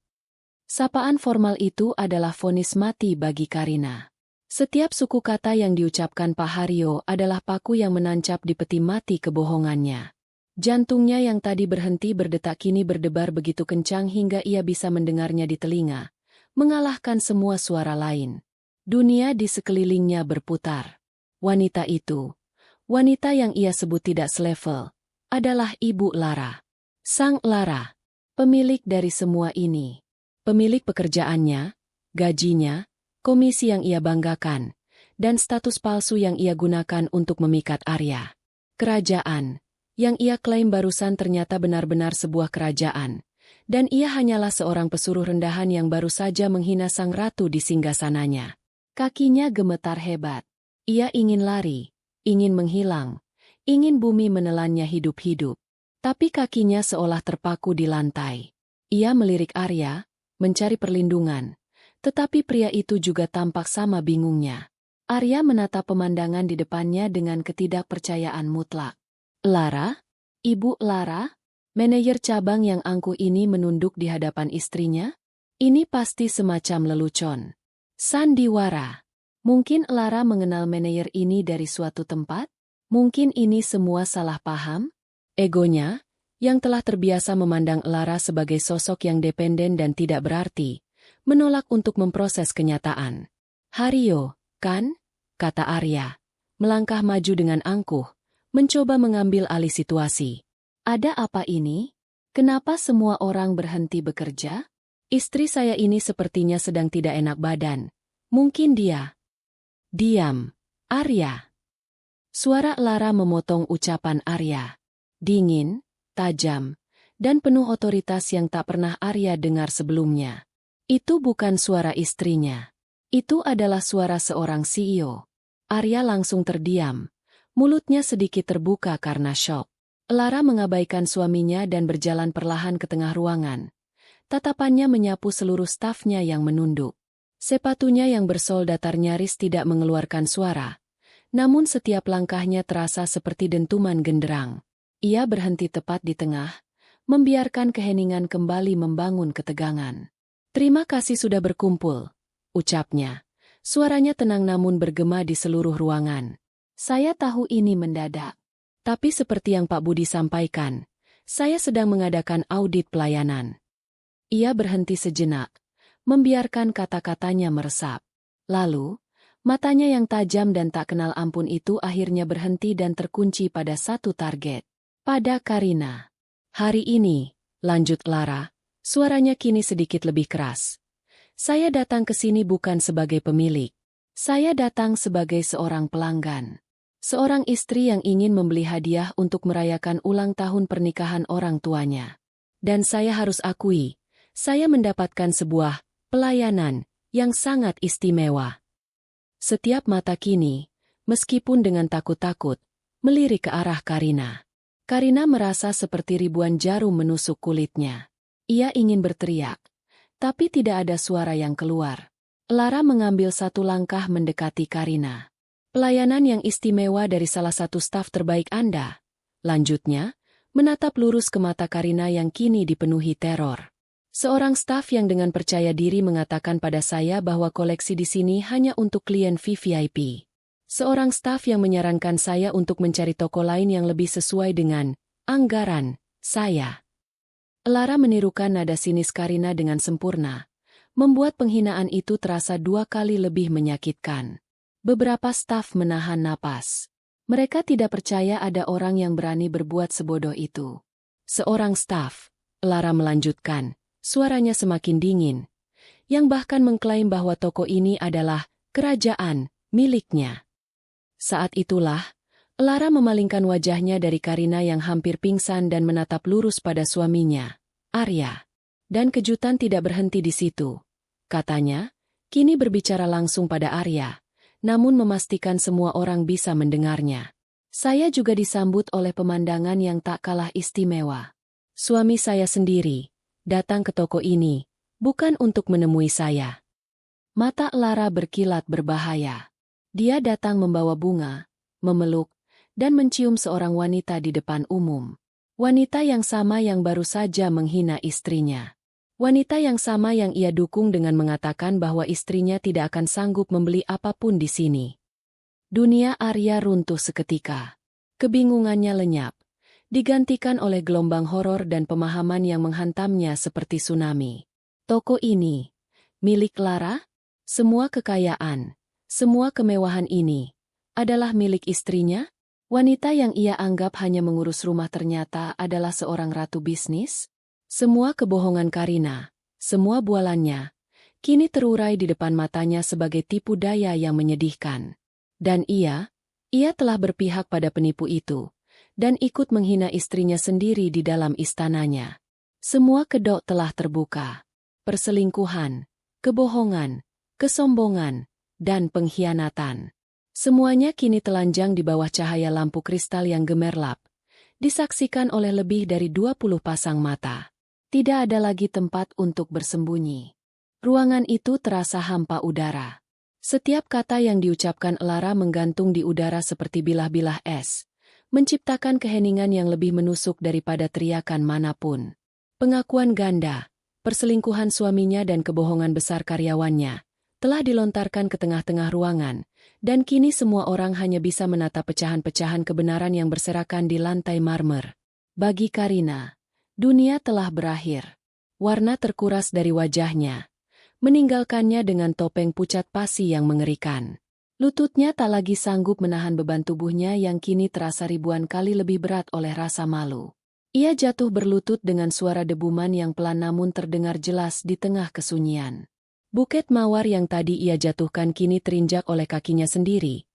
Sapaan formal itu adalah vonis mati bagi Karina. Setiap suku kata yang diucapkan Pak Haryo adalah paku yang menancap di peti mati kebohongannya. Jantungnya yang tadi berhenti berdetak kini berdebar begitu kencang hingga ia bisa mendengarnya di telinga, mengalahkan semua suara lain. Dunia di sekelilingnya berputar. Wanita itu, wanita yang ia sebut tidak selevel, adalah Ibu Lara. Sang Lara, pemilik dari semua ini. Pemilik pekerjaannya, gajinya, komisi yang ia banggakan, dan status palsu yang ia gunakan untuk memikat Arya. Kerajaan yang ia klaim barusan ternyata benar-benar sebuah kerajaan, dan ia hanyalah seorang pesuruh rendahan yang baru saja menghina sang ratu di singgasananya. Kakinya gemetar hebat. Ia ingin lari, ingin menghilang, ingin bumi menelannya hidup-hidup. Tapi kakinya seolah terpaku di lantai. Ia melirik Arya, mencari perlindungan, tetapi pria itu juga tampak sama bingungnya. Arya menatap pemandangan di depannya dengan ketidakpercayaan mutlak. Lara? Ibu Lara? Manajer cabang yang angkuh ini menunduk di hadapan istrinya? Ini pasti semacam lelucon. Sandiwara. Mungkin Lara mengenal manajer ini dari suatu tempat? Mungkin ini semua salah paham? Egonya, yang telah terbiasa memandang Lara sebagai sosok yang dependen dan tidak berarti, menolak untuk memproses kenyataan. Hario, kan? Kata Arya. Melangkah maju dengan angkuh, mencoba mengambil alih situasi. Ada apa ini? Kenapa semua orang berhenti bekerja? Istri saya ini sepertinya sedang tidak enak badan. Mungkin dia. Diam, Arya. Suara Lara memotong ucapan Arya. Dingin, tajam, dan penuh otoritas yang tak pernah Arya dengar sebelumnya. Itu bukan suara istrinya. Itu adalah suara seorang CEO. Arya langsung terdiam. Mulutnya sedikit terbuka karena syok. Lara mengabaikan suaminya dan berjalan perlahan ke tengah ruangan. Tatapannya menyapu seluruh stafnya yang menunduk. Sepatunya yang bersol datar nyaris tidak mengeluarkan suara. Namun setiap langkahnya terasa seperti dentuman genderang. Ia berhenti tepat di tengah, membiarkan keheningan kembali membangun ketegangan. Terima kasih sudah berkumpul, ucapnya. Suaranya tenang namun bergema di seluruh ruangan. Saya tahu ini mendadak. Tapi seperti yang Pak Budi sampaikan, saya sedang mengadakan audit pelayanan. Ia berhenti sejenak, membiarkan kata-katanya meresap. Lalu, matanya yang tajam dan tak kenal ampun itu akhirnya berhenti dan terkunci pada satu target. Pada Karina. Hari ini, lanjut Lara, suaranya kini sedikit lebih keras. Saya datang ke sini bukan sebagai pemilik. Saya datang sebagai seorang pelanggan. Seorang istri yang ingin membeli hadiah untuk merayakan ulang tahun pernikahan orang tuanya. Dan saya harus akui, saya mendapatkan sebuah pelayanan yang sangat istimewa. Setiap mata kini, meskipun dengan takut-takut, melirik ke arah Karina. Karina merasa seperti ribuan jarum menusuk kulitnya. Ia ingin berteriak, tapi tidak ada suara yang keluar. Lara mengambil satu langkah mendekati Karina. Pelayanan yang istimewa dari salah satu staf terbaik Anda. Lanjutnya, menatap lurus ke mata Karina yang kini dipenuhi teror. Seorang staf yang dengan percaya diri mengatakan pada saya bahwa koleksi di sini hanya untuk klien VVIP. Seorang staf yang menyarankan saya untuk mencari toko lain yang lebih sesuai dengan anggaran saya. Lara menirukan nada sinis Karina dengan sempurna, membuat penghinaan itu terasa 2 kali lebih menyakitkan. Beberapa staf menahan napas. Mereka tidak percaya ada orang yang berani berbuat sebodoh itu. Seorang staf, Lara melanjutkan, suaranya semakin dingin, yang bahkan mengklaim bahwa toko ini adalah kerajaan miliknya. Saat itulah, Lara memalingkan wajahnya dari Karina yang hampir pingsan dan menatap lurus pada suaminya, Arya. Dan kejutan tidak berhenti di situ. Katanya, kini berbicara langsung pada Arya. Namun memastikan semua orang bisa mendengarnya. Saya juga disambut oleh pemandangan yang tak kalah istimewa. Suami saya sendiri datang ke toko ini, bukan untuk menemui saya. Mata Lara berkilat berbahaya. Dia datang membawa bunga, memeluk, dan mencium seorang wanita di depan umum. Wanita yang sama yang baru saja menghina istrinya. Wanita yang sama yang ia dukung dengan mengatakan bahwa istrinya tidak akan sanggup membeli apapun di sini. Dunia Arya runtuh seketika. Kebingungannya lenyap. digantikan oleh gelombang horor dan pemahaman yang menghantamnya seperti tsunami. Toko ini, milik Lara? Semua kekayaan, semua kemewahan ini, adalah milik istrinya? Wanita yang ia anggap hanya mengurus rumah ternyata adalah seorang ratu bisnis? Semua kebohongan Karina, semua bualannya, kini terurai di depan matanya sebagai tipu daya yang menyedihkan. Dan ia telah berpihak pada penipu itu, dan ikut menghina istrinya sendiri di dalam istananya. Semua kedok telah terbuka. Perselingkuhan, kebohongan, kesombongan, dan pengkhianatan. Semuanya kini telanjang di bawah cahaya lampu kristal yang gemerlap, disaksikan oleh lebih dari 20 pasang mata. Tidak ada lagi tempat untuk bersembunyi. Ruangan itu terasa hampa udara. Setiap kata yang diucapkan Lara menggantung di udara seperti bilah-bilah es, menciptakan keheningan yang lebih menusuk daripada teriakan manapun. Pengakuan ganda, perselingkuhan suaminya dan kebohongan besar karyawannya, telah dilontarkan ke tengah-tengah ruangan, dan kini semua orang hanya bisa menatap pecahan-pecahan kebenaran yang berserakan di lantai marmer. Bagi Karina, dunia telah berakhir. Warna terkuras dari wajahnya, meninggalkannya dengan topeng pucat pasi yang mengerikan. Lututnya tak lagi sanggup menahan beban tubuhnya yang kini terasa ribuan kali lebih berat oleh rasa malu. Ia jatuh berlutut dengan suara debuman yang pelan namun terdengar jelas di tengah kesunyian. Buket mawar yang tadi ia jatuhkan kini terinjak oleh kakinya sendiri.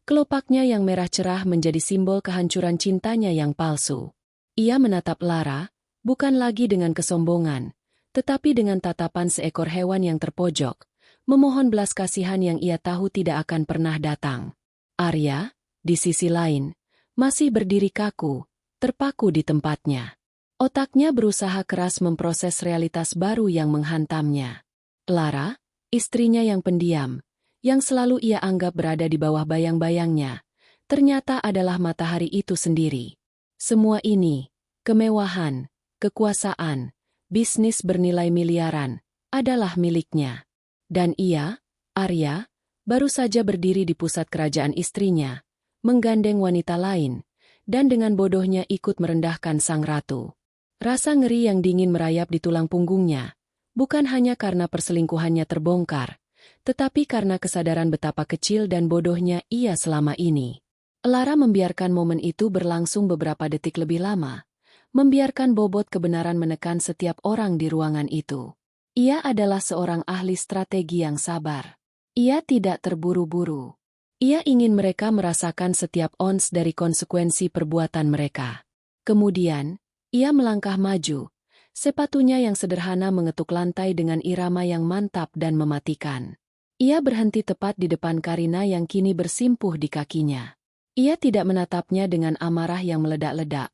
Kelopaknya yang merah cerah menjadi simbol kehancuran cintanya yang palsu. Ia menatap Lara, bukan lagi dengan kesombongan, tetapi dengan tatapan seekor hewan yang terpojok, memohon belas kasihan yang ia tahu tidak akan pernah datang. Arya, di sisi lain, masih berdiri kaku, terpaku di tempatnya. Otaknya berusaha keras memproses realitas baru yang menghantamnya. Lara, istrinya yang pendiam, yang selalu ia anggap berada di bawah bayang-bayangnya, ternyata adalah matahari itu sendiri. Semua ini, kemewahan, kekuasaan, bisnis bernilai miliaran, adalah miliknya. Dan ia, Arya, baru saja berdiri di pusat kerajaan istrinya, menggandeng wanita lain, dan dengan bodohnya ikut merendahkan sang ratu. Rasa ngeri yang dingin merayap di tulang punggungnya, bukan hanya karena perselingkuhannya terbongkar, tetapi karena kesadaran betapa kecil dan bodohnya ia selama ini. Lara membiarkan momen itu berlangsung beberapa detik lebih lama, membiarkan bobot kebenaran menekan setiap orang di ruangan itu. Ia adalah seorang ahli strategi yang sabar. Ia tidak terburu-buru. Ia ingin mereka merasakan setiap ons dari konsekuensi perbuatan mereka. Kemudian, ia melangkah maju, sepatunya yang sederhana mengetuk lantai dengan irama yang mantap dan mematikan. Ia berhenti tepat di depan Karina yang kini bersimpuh di kakinya. Ia tidak menatapnya dengan amarah yang meledak-ledak,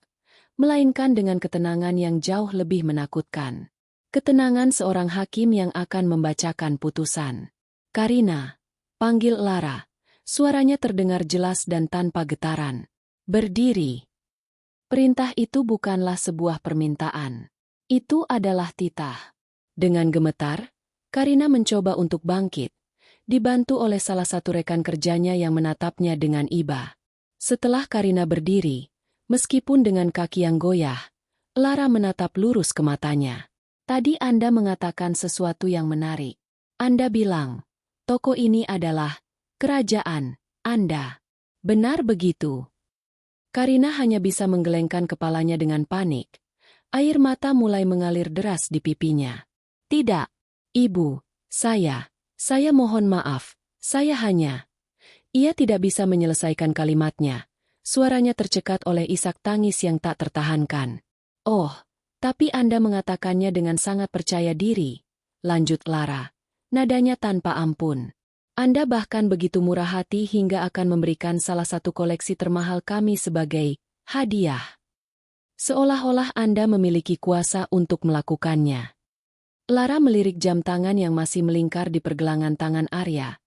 melainkan dengan ketenangan yang jauh lebih menakutkan. Ketenangan seorang hakim yang akan membacakan putusan. Karina, panggil Lara. Suaranya terdengar jelas dan tanpa getaran. Berdiri. Perintah itu bukanlah sebuah permintaan. Itu adalah titah. Dengan gemetar, Karina mencoba untuk bangkit, dibantu oleh salah satu rekan kerjanya yang menatapnya dengan iba. Setelah Karina berdiri, meskipun dengan kaki yang goyah, Lara menatap lurus ke matanya. Tadi Anda mengatakan sesuatu yang menarik. Anda bilang, toko ini adalah kerajaan Anda. Benar begitu? Karina hanya bisa menggelengkan kepalanya dengan panik. Air mata mulai mengalir deras di pipinya. Tidak, Ibu, saya mohon maaf, saya hanya... Ia tidak bisa menyelesaikan kalimatnya. Suaranya tercekat oleh isak tangis yang tak tertahankan. Oh, tapi Anda mengatakannya dengan sangat percaya diri, lanjut Lara, nadanya tanpa ampun. Anda bahkan begitu murah hati hingga akan memberikan salah satu koleksi termahal kami sebagai hadiah. Seolah-olah Anda memiliki kuasa untuk melakukannya. Lara melirik jam tangan yang masih melingkar di pergelangan tangan Arya,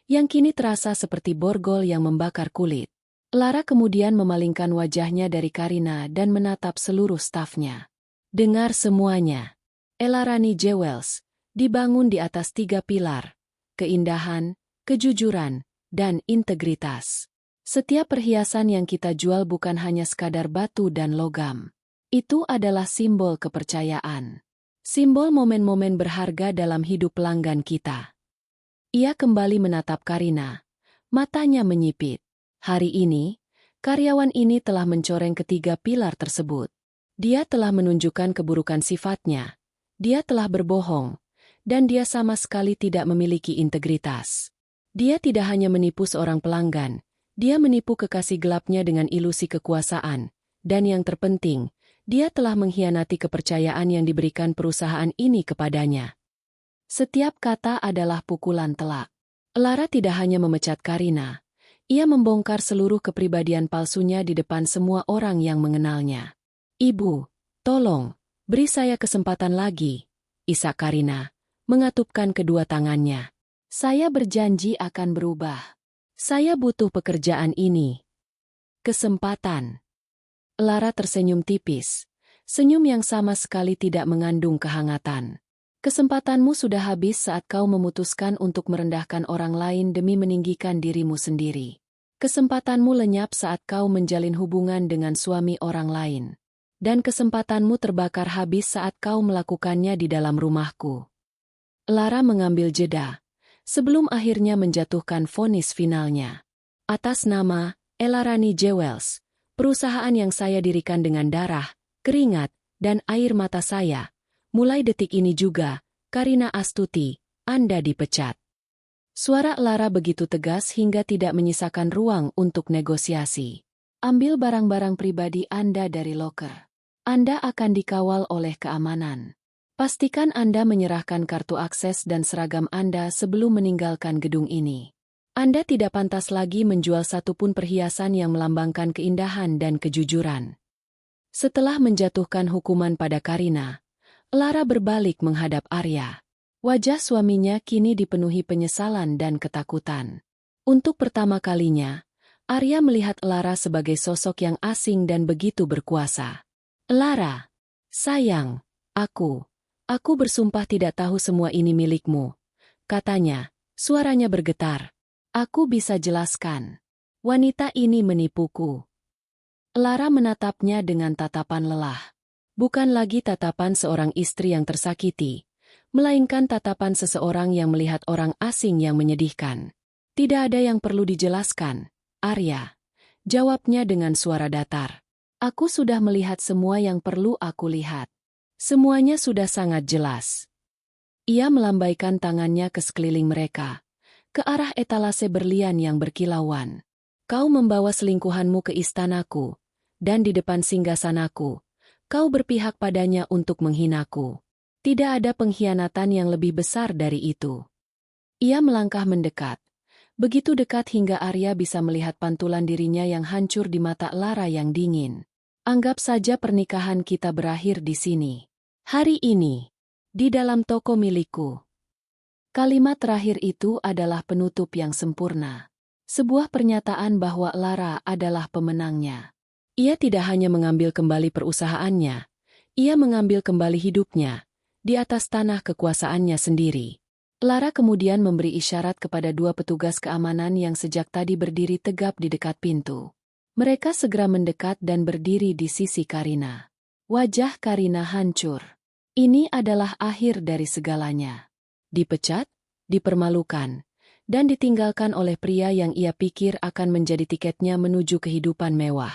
yang kini terasa seperti borgol yang membakar kulit. Lara kemudian memalingkan wajahnya dari Karina dan menatap seluruh stafnya. Dengar semuanya. Elarani Jewels dibangun di atas 3 pilar: keindahan, kejujuran, dan integritas. Setiap perhiasan yang kita jual bukan hanya sekadar batu dan logam. Itu adalah simbol kepercayaan. Simbol momen-momen berharga dalam hidup pelanggan kita. Ia kembali menatap Karina. Matanya menyipit. Hari ini, karyawan ini telah mencoreng ketiga pilar tersebut. Dia telah menunjukkan keburukan sifatnya. Dia telah berbohong. Dan dia sama sekali tidak memiliki integritas. Dia tidak hanya menipu seorang pelanggan. Dia menipu kekasih gelapnya dengan ilusi kekuasaan. Dan yang terpenting, dia telah mengkhianati kepercayaan yang diberikan perusahaan ini kepadanya. Setiap kata adalah pukulan telak. Lara tidak hanya memecat Karina. Ia membongkar seluruh kepribadian palsunya di depan semua orang yang mengenalnya. "Ibu, tolong, beri saya kesempatan lagi," isak Karina, mengatupkan kedua tangannya. "Saya berjanji akan berubah. Saya butuh pekerjaan ini." Kesempatan. Lara tersenyum tipis. Senyum yang sama sekali tidak mengandung kehangatan. Kesempatanmu sudah habis saat kau memutuskan untuk merendahkan orang lain demi meninggikan dirimu sendiri. Kesempatanmu lenyap saat kau menjalin hubungan dengan suami orang lain. Dan kesempatanmu terbakar habis saat kau melakukannya di dalam rumahku. Lara mengambil jeda, sebelum akhirnya menjatuhkan vonis finalnya. "Atas nama Elarani Jewels, perusahaan yang saya dirikan dengan darah, keringat, dan air mata saya, mulai detik ini juga, Karina Astuti, Anda dipecat." Suara Lara begitu tegas hingga tidak menyisakan ruang untuk negosiasi. "Ambil barang-barang pribadi Anda dari loker. Anda akan dikawal oleh keamanan. Pastikan Anda menyerahkan kartu akses dan seragam Anda sebelum meninggalkan gedung ini. Anda tidak pantas lagi menjual satupun perhiasan yang melambangkan keindahan dan kejujuran." Setelah menjatuhkan hukuman pada Karina, Lara berbalik menghadap Arya. Wajah suaminya kini dipenuhi penyesalan dan ketakutan. Untuk pertama kalinya, Arya melihat Lara sebagai sosok yang asing dan begitu berkuasa. "Lara, sayang, aku bersumpah tidak tahu semua ini milikmu," katanya, suaranya bergetar. "Aku bisa jelaskan. Wanita ini menipuku." Lara menatapnya dengan tatapan lelah. Bukan lagi tatapan seorang istri yang tersakiti, melainkan tatapan seseorang yang melihat orang asing yang menyedihkan. "Tidak ada yang perlu dijelaskan, Arya," jawabnya dengan suara datar. "Aku sudah melihat semua yang perlu aku lihat. Semuanya sudah sangat jelas." Ia melambaikan tangannya ke sekeliling mereka, ke arah etalase berlian yang berkilauan. "Kau membawa selingkuhanmu ke istanaku, dan di depan singgasanaku, kau berpihak padanya untuk menghinaku. Tidak ada pengkhianatan yang lebih besar dari itu." Ia melangkah mendekat, begitu dekat hingga Arya bisa melihat pantulan dirinya yang hancur di mata Lara yang dingin. "Anggap saja pernikahan kita berakhir di sini. Hari ini, di dalam toko milikku." Kalimat terakhir itu adalah penutup yang sempurna. Sebuah pernyataan bahwa Lara adalah pemenangnya. Ia tidak hanya mengambil kembali perusahaannya, ia mengambil kembali hidupnya, di atas tanah kekuasaannya sendiri. Lara kemudian memberi isyarat kepada dua petugas keamanan yang sejak tadi berdiri tegap di dekat pintu. Mereka segera mendekat dan berdiri di sisi Karina. Wajah Karina hancur. Ini adalah akhir dari segalanya. Dipecat, dipermalukan, dan ditinggalkan oleh pria yang ia pikir akan menjadi tiketnya menuju kehidupan mewah.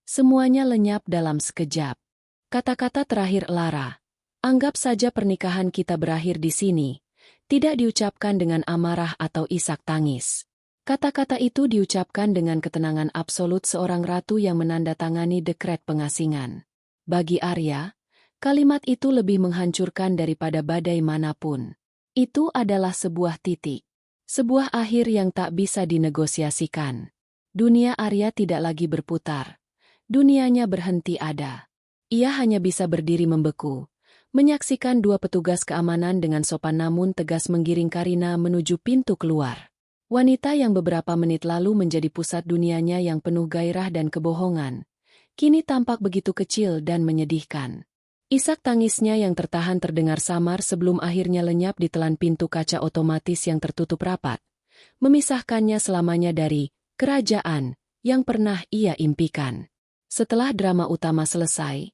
Semuanya lenyap dalam sekejap. Kata-kata terakhir Lara, "Anggap saja pernikahan kita berakhir di sini," tidak diucapkan dengan amarah atau isak tangis. Kata-kata itu diucapkan dengan ketenangan absolut seorang ratu yang menandatangani dekret pengasingan. Bagi Arya, kalimat itu lebih menghancurkan daripada badai manapun. Itu adalah sebuah titik. Sebuah akhir yang tak bisa dinegosiasikan. Dunia Arya tidak lagi berputar. Dunianya berhenti ada. Ia hanya bisa berdiri membeku, menyaksikan dua petugas keamanan dengan sopan namun tegas menggiring Karina menuju pintu keluar. Wanita yang beberapa menit lalu menjadi pusat dunianya yang penuh gairah dan kebohongan, kini tampak begitu kecil dan menyedihkan. Isak tangisnya yang tertahan terdengar samar sebelum akhirnya lenyap di telan pintu kaca otomatis yang tertutup rapat, memisahkannya selamanya dari kerajaan yang pernah ia impikan. Setelah drama utama selesai,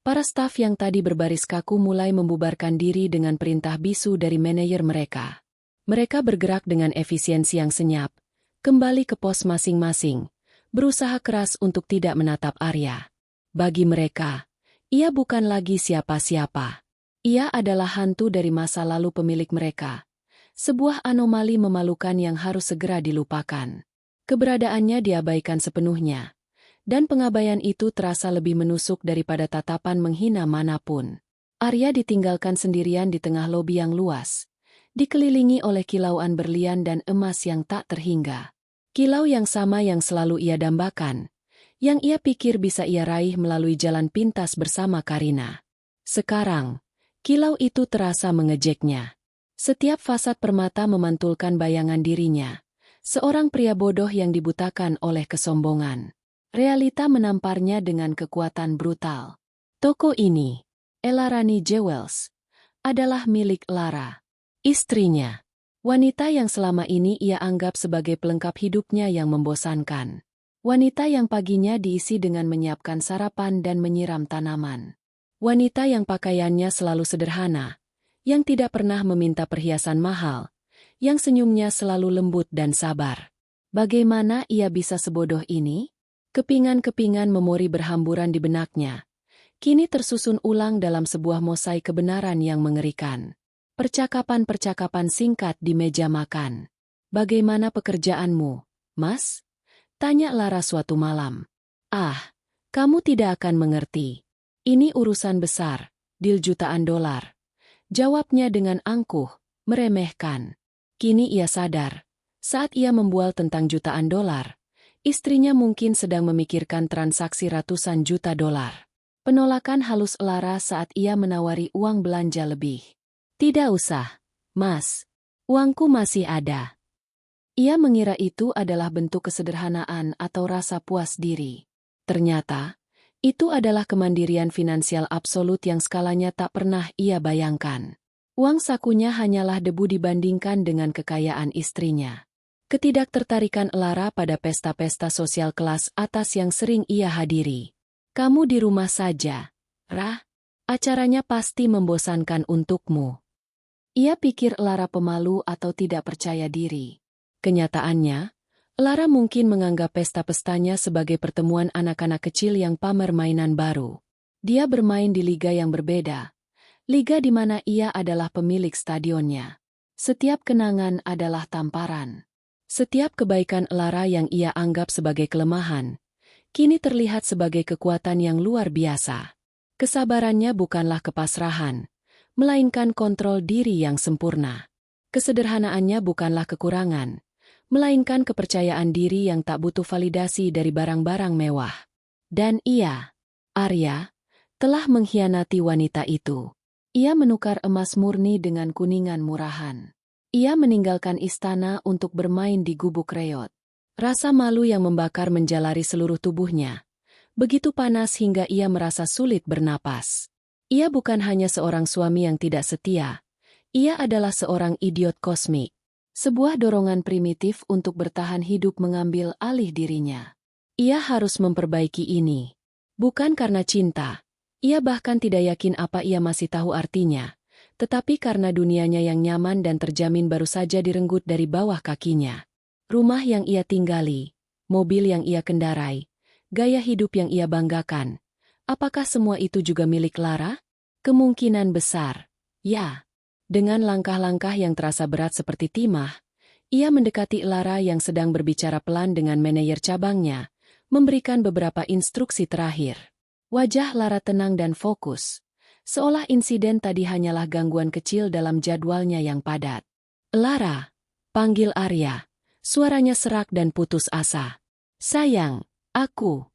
para staf yang tadi berbaris kaku mulai membubarkan diri dengan perintah bisu dari manajer mereka. Mereka bergerak dengan efisiensi yang senyap, kembali ke pos masing-masing, berusaha keras untuk tidak menatap Arya. Bagi mereka, ia bukan lagi siapa-siapa. Ia adalah hantu dari masa lalu pemilik mereka. Sebuah anomali memalukan yang harus segera dilupakan. Keberadaannya diabaikan sepenuhnya. Dan pengabaian itu terasa lebih menusuk daripada tatapan menghina manapun. Arya ditinggalkan sendirian di tengah lobi yang luas. Dikelilingi oleh kilauan berlian dan emas yang tak terhingga. Kilau yang sama yang selalu ia dambakan. Yang ia pikir bisa ia raih melalui jalan pintas bersama Karina. Sekarang, kilau itu terasa mengejeknya. Setiap fasad permata memantulkan bayangan dirinya. Seorang pria bodoh yang dibutakan oleh kesombongan. Realita menamparnya dengan kekuatan brutal. Toko ini, Elarani Jewels, adalah milik Lara, istrinya. Wanita yang selama ini ia anggap sebagai pelengkap hidupnya yang membosankan. Wanita yang paginya diisi dengan menyiapkan sarapan dan menyiram tanaman. Wanita yang pakaiannya selalu sederhana, yang tidak pernah meminta perhiasan mahal, yang senyumnya selalu lembut dan sabar. Bagaimana ia bisa sebodoh ini? Kepingan-kepingan memori berhamburan di benaknya. Kini tersusun ulang dalam sebuah mosaik kebenaran yang mengerikan. Percakapan-percakapan singkat di meja makan. "Bagaimana pekerjaanmu, Mas?" tanya Lara suatu malam. "Ah, kamu tidak akan mengerti. Ini urusan besar, deal jutaan dolar." Jawabnya dengan angkuh, meremehkan. Kini ia sadar, saat ia membual tentang jutaan dolar, istrinya mungkin sedang memikirkan transaksi ratusan juta dolar. Penolakan halus Lara saat ia menawari uang belanja lebih. "Tidak usah, Mas. Uangku masih ada." Ia mengira itu adalah bentuk kesederhanaan atau rasa puas diri. Ternyata, itu adalah kemandirian finansial absolut yang skalanya tak pernah ia bayangkan. Uang sakunya hanyalah debu dibandingkan dengan kekayaan istrinya. Ketidaktertarikan Lara pada pesta-pesta sosial kelas atas yang sering ia hadiri. "Kamu di rumah saja, Rah. Acaranya pasti membosankan untukmu." Ia pikir Lara pemalu atau tidak percaya diri. Kenyataannya, Lara mungkin menganggap pesta-pestanya sebagai pertemuan anak-anak kecil yang pamer mainan baru. Dia bermain di liga yang berbeda. Liga di mana ia adalah pemilik stadionnya. Setiap kenangan adalah tamparan. Setiap kebaikan Lara yang ia anggap sebagai kelemahan, kini terlihat sebagai kekuatan yang luar biasa. Kesabarannya bukanlah kepasrahan, melainkan kontrol diri yang sempurna. Kesederhanaannya bukanlah kekurangan, melainkan kepercayaan diri yang tak butuh validasi dari barang-barang mewah. Dan ia, Arya, telah mengkhianati wanita itu. Ia menukar emas murni dengan kuningan murahan. Ia meninggalkan istana untuk bermain di gubuk reot. Rasa malu yang membakar menjalari seluruh tubuhnya. Begitu panas hingga ia merasa sulit bernapas. Ia bukan hanya seorang suami yang tidak setia. Ia adalah seorang idiot kosmik. Sebuah dorongan primitif untuk bertahan hidup mengambil alih dirinya. Ia harus memperbaiki ini. Bukan karena cinta. Ia bahkan tidak yakin apa ia masih tahu artinya. Tetapi karena dunianya yang nyaman dan terjamin baru saja direnggut dari bawah kakinya. Rumah yang ia tinggali, mobil yang ia kendarai, gaya hidup yang ia banggakan. Apakah semua itu juga milik Lara? Kemungkinan besar, ya. Dengan langkah-langkah yang terasa berat seperti timah, ia mendekati Lara yang sedang berbicara pelan dengan manajer cabangnya, memberikan beberapa instruksi terakhir. Wajah Lara tenang dan fokus. Seolah insiden tadi hanyalah gangguan kecil dalam jadwalnya yang padat. "Lara," panggil Arya. Suaranya serak dan putus asa. "Sayang, aku."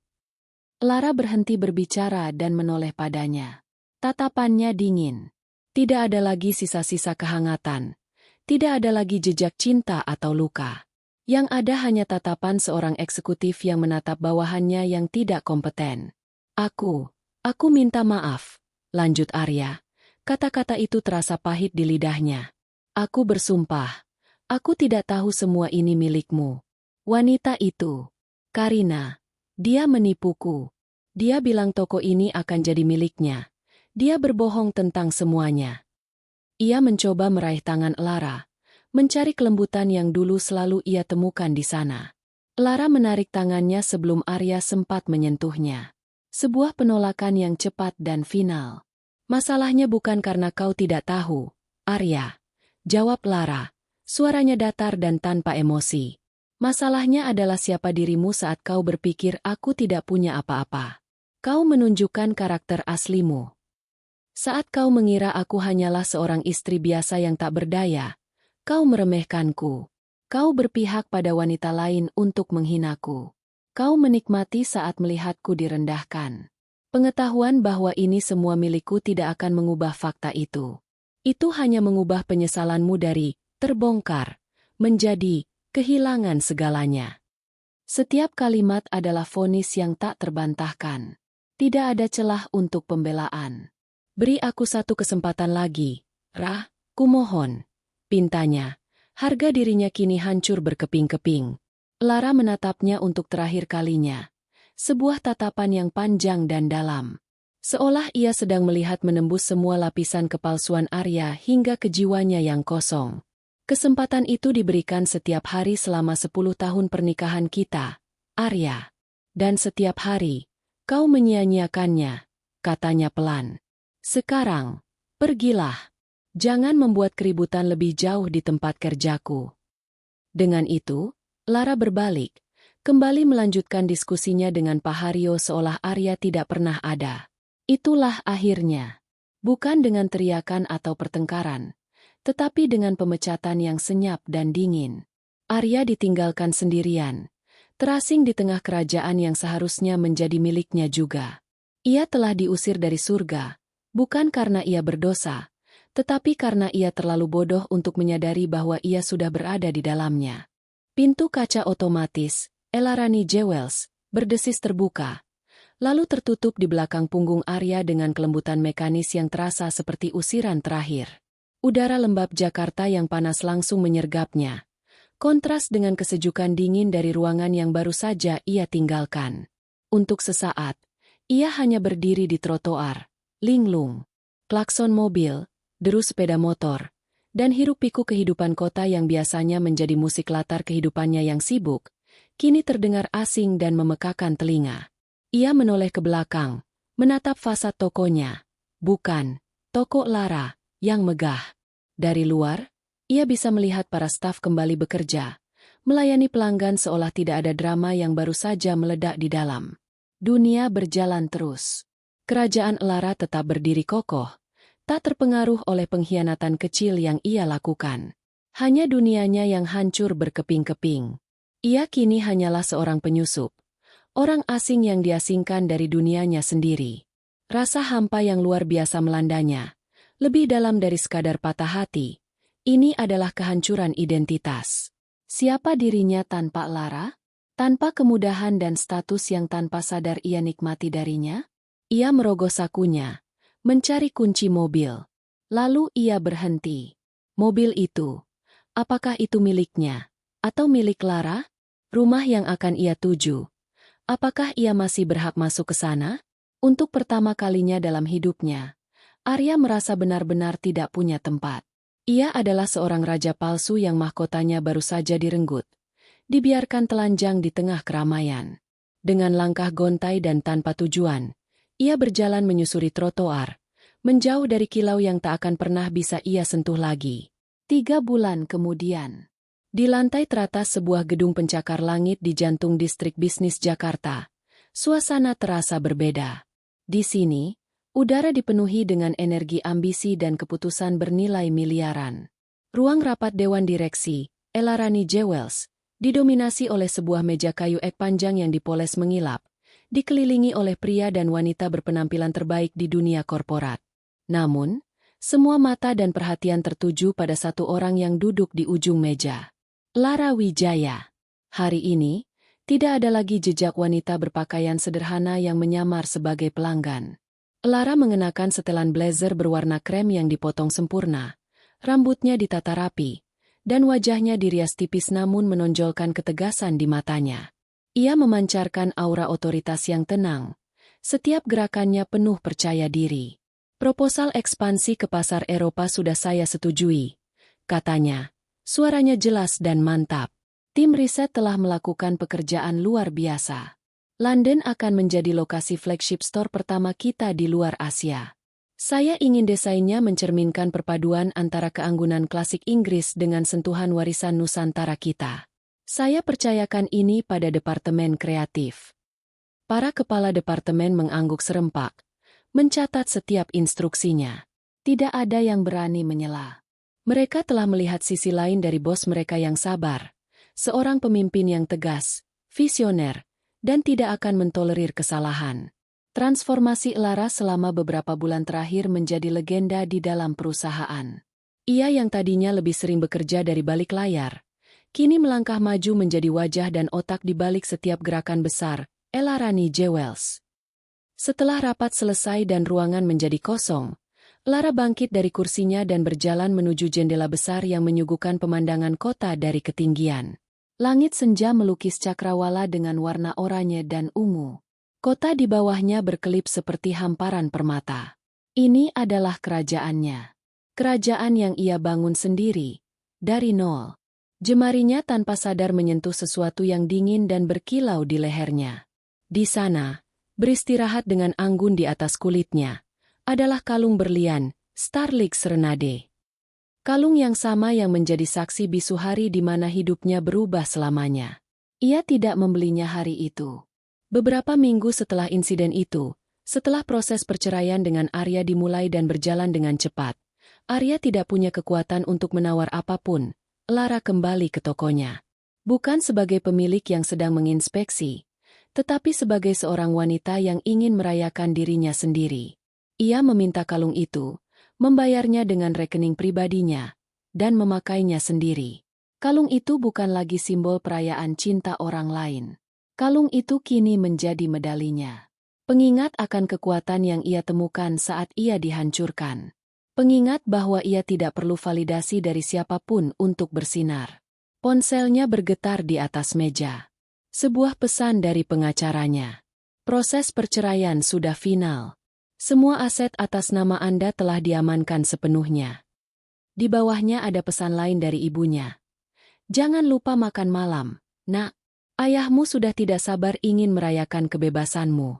Lara berhenti berbicara dan menoleh padanya. Tatapannya dingin. Tidak ada lagi sisa-sisa kehangatan. Tidak ada lagi jejak cinta atau luka. Yang ada hanya tatapan seorang eksekutif yang menatap bawahannya yang tidak kompeten. Aku minta maaf." Lanjut Arya. Kata-kata itu terasa pahit di lidahnya. "Aku bersumpah. Aku tidak tahu semua ini milikmu." Wanita itu. Karina, dia menipuku. Dia bilang toko ini akan jadi miliknya. Dia berbohong tentang semuanya. Ia mencoba meraih tangan Lara, mencari kelembutan yang dulu selalu ia temukan di sana. Lara menarik tangannya sebelum Arya sempat menyentuhnya. Sebuah penolakan yang cepat dan final. Masalahnya bukan karena kau tidak tahu, Arya. Jawab Lara, suaranya datar dan tanpa emosi. Masalahnya adalah siapa dirimu saat kau berpikir aku tidak punya apa-apa. Kau menunjukkan karakter aslimu. Saat kau mengira aku hanyalah seorang istri biasa yang tak berdaya, kau meremehkanku. Kau berpihak pada wanita lain untuk menghinaku. Kau menikmati saat melihatku direndahkan. Pengetahuan bahwa ini semua milikku tidak akan mengubah fakta itu. Itu hanya mengubah penyesalanmu dari terbongkar menjadi kehilangan segalanya. Setiap kalimat adalah vonis yang tak terbantahkan. Tidak ada celah untuk pembelaan. Beri aku satu kesempatan lagi, Rah, kumohon. Pintanya. Harga dirinya kini hancur berkeping-keping. Lara menatapnya untuk terakhir kalinya. Sebuah tatapan yang panjang dan dalam. Seolah ia sedang melihat menembus semua lapisan kepalsuan Arya hingga ke jiwanya yang kosong. Kesempatan itu diberikan setiap hari selama 10 tahun pernikahan kita, Arya. Dan setiap hari, kau menyia-nyiakannya, katanya pelan. Sekarang, pergilah. Jangan membuat keributan lebih jauh di tempat kerjaku. Dengan itu, Lara berbalik, kembali melanjutkan diskusinya dengan Pak Haryo seolah Arya tidak pernah ada. Itulah akhirnya. Bukan dengan teriakan atau pertengkaran, tetapi dengan pemecatan yang senyap dan dingin. Arya ditinggalkan sendirian, terasing di tengah kerajaan yang seharusnya menjadi miliknya juga. Ia telah diusir dari surga, bukan karena ia berdosa, tetapi karena ia terlalu bodoh untuk menyadari bahwa ia sudah berada di dalamnya. Pintu kaca otomatis, Elarani Jewels, berdesis terbuka, lalu tertutup di belakang punggung Arya dengan kelembutan mekanis yang terasa seperti usiran terakhir. Udara lembab Jakarta yang panas langsung menyergapnya, kontras dengan kesejukan dingin dari ruangan yang baru saja ia tinggalkan. Untuk sesaat, ia hanya berdiri di trotoar, linglung, klakson mobil, deru sepeda motor, dan hiruk-pikuk kehidupan kota yang biasanya menjadi musik latar kehidupannya yang sibuk, kini terdengar asing dan memekakan telinga. Ia menoleh ke belakang, menatap fasad tokonya. Bukan, toko Lara, yang megah. Dari luar, ia bisa melihat para staf kembali bekerja, melayani pelanggan seolah tidak ada drama yang baru saja meledak di dalam. Dunia berjalan terus. Kerajaan Lara tetap berdiri kokoh, tak terpengaruh oleh pengkhianatan kecil yang ia lakukan. Hanya dunianya yang hancur berkeping-keping. Ia kini hanyalah seorang penyusup, orang asing yang diasingkan dari dunianya sendiri. Rasa hampa yang luar biasa melandanya, lebih dalam dari sekadar patah hati. Ini adalah kehancuran identitas. Siapa dirinya tanpa Lara? Tanpa kemudahan dan status yang tanpa sadar ia nikmati darinya? Ia merogoh sakunya, mencari kunci mobil. Lalu ia berhenti. Mobil itu, apakah itu miliknya? Atau milik Lara? Rumah yang akan ia tuju. Apakah ia masih berhak masuk ke sana? Untuk pertama kalinya dalam hidupnya, Arya merasa benar-benar tidak punya tempat. Ia adalah seorang raja palsu yang mahkotanya baru saja direnggut, dibiarkan telanjang di tengah keramaian. Dengan langkah gontai dan tanpa tujuan, ia berjalan menyusuri trotoar, menjauh dari kilau yang tak akan pernah bisa ia sentuh lagi. 3 bulan kemudian, di lantai teratas sebuah gedung pencakar langit di jantung distrik bisnis Jakarta, suasana terasa berbeda. Di sini, udara dipenuhi dengan energi ambisi dan keputusan bernilai miliaran. Ruang rapat Dewan Direksi, Elarani Jewels, didominasi oleh sebuah meja kayu ek panjang yang dipoles mengilap, dikelilingi oleh pria dan wanita berpenampilan terbaik di dunia korporat. Namun, semua mata dan perhatian tertuju pada satu orang yang duduk di ujung meja. Lara Wijaya. Hari ini, tidak ada lagi jejak wanita berpakaian sederhana yang menyamar sebagai pelanggan. Lara mengenakan setelan blazer berwarna krem yang dipotong sempurna, rambutnya ditata rapi, dan wajahnya dirias tipis namun menonjolkan ketegasan di matanya. Ia memancarkan aura otoritas yang tenang. Setiap gerakannya penuh percaya diri. Proposal ekspansi ke pasar Eropa sudah saya setujui, katanya. Suaranya jelas dan mantap. Tim riset telah melakukan pekerjaan luar biasa. London akan menjadi lokasi flagship store pertama kita di luar Asia. Saya ingin desainnya mencerminkan perpaduan antara keanggunan klasik Inggris dengan sentuhan warisan Nusantara kita. Saya percayakan ini pada departemen kreatif. Para kepala departemen mengangguk serempak, mencatat setiap instruksinya. Tidak ada yang berani menyela. Mereka telah melihat sisi lain dari bos mereka yang sabar, seorang pemimpin yang tegas, visioner, dan tidak akan mentolerir kesalahan. Transformasi Elara selama beberapa bulan terakhir menjadi legenda di dalam perusahaan. Ia yang tadinya lebih sering bekerja dari balik layar, kini melangkah maju menjadi wajah dan otak di balik setiap gerakan besar, Elarani Jewels. Setelah rapat selesai dan ruangan menjadi kosong, Lara bangkit dari kursinya dan berjalan menuju jendela besar yang menyuguhkan pemandangan kota dari ketinggian. Langit senja melukis cakrawala dengan warna oranye dan ungu. Kota di bawahnya berkelip seperti hamparan permata. Ini adalah kerajaannya. Kerajaan yang ia bangun sendiri, dari nol. Jemarinya tanpa sadar menyentuh sesuatu yang dingin dan berkilau di lehernya. Di sana, beristirahat dengan anggun di atas kulitnya, adalah kalung berlian, Starlix Serenade. Kalung yang sama yang menjadi saksi bisu hari di mana hidupnya berubah selamanya. Ia tidak membelinya hari itu. Beberapa minggu setelah insiden itu, setelah proses perceraian dengan Arya dimulai dan berjalan dengan cepat, Arya tidak punya kekuatan untuk menawar apapun. Lara kembali ke tokonya. Bukan sebagai pemilik yang sedang menginspeksi, tetapi sebagai seorang wanita yang ingin merayakan dirinya sendiri. Ia meminta kalung itu, membayarnya dengan rekening pribadinya, dan memakainya sendiri. Kalung itu bukan lagi simbol perayaan cinta orang lain. Kalung itu kini menjadi medalinya. Pengingat akan kekuatan yang ia temukan saat ia dihancurkan. Pengingat bahwa ia tidak perlu validasi dari siapapun untuk bersinar. Ponselnya bergetar di atas meja. Sebuah pesan dari pengacaranya. Proses perceraian sudah final. Semua aset atas nama Anda telah diamankan sepenuhnya. Di bawahnya ada pesan lain dari ibunya. Jangan lupa makan malam, Nak. Ayahmu sudah tidak sabar ingin merayakan kebebasanmu.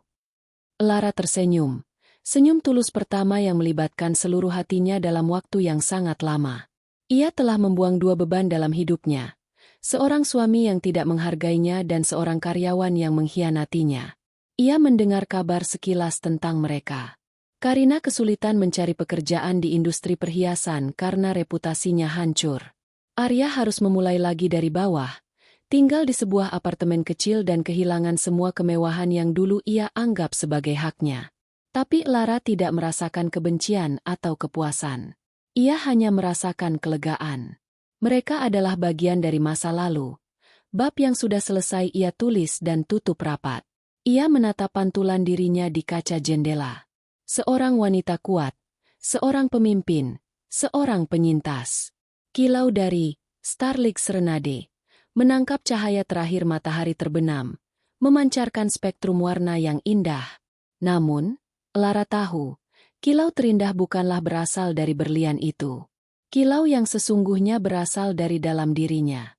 Lara tersenyum. Senyum tulus pertama yang melibatkan seluruh hatinya dalam waktu yang sangat lama. Ia telah membuang dua beban dalam hidupnya. Seorang suami yang tidak menghargainya dan seorang karyawan yang mengkhianatinya. Ia mendengar kabar sekilas tentang mereka. Karina kesulitan mencari pekerjaan di industri perhiasan karena reputasinya hancur. Arya harus memulai lagi dari bawah. Tinggal di sebuah apartemen kecil dan kehilangan semua kemewahan yang dulu ia anggap sebagai haknya. Tapi Lara tidak merasakan kebencian atau kepuasan. Ia hanya merasakan kelegaan. Mereka adalah bagian dari masa lalu. Bab yang sudah selesai ia tulis dan tutup rapat. Ia menatap pantulan dirinya di kaca jendela. Seorang wanita kuat, seorang pemimpin, seorang penyintas. Kilau dari Starlix Serenade menangkap cahaya terakhir matahari terbenam, memancarkan spektrum warna yang indah. Namun, Lara tahu, kilau terindah bukanlah berasal dari berlian itu. Kilau yang sesungguhnya berasal dari dalam dirinya.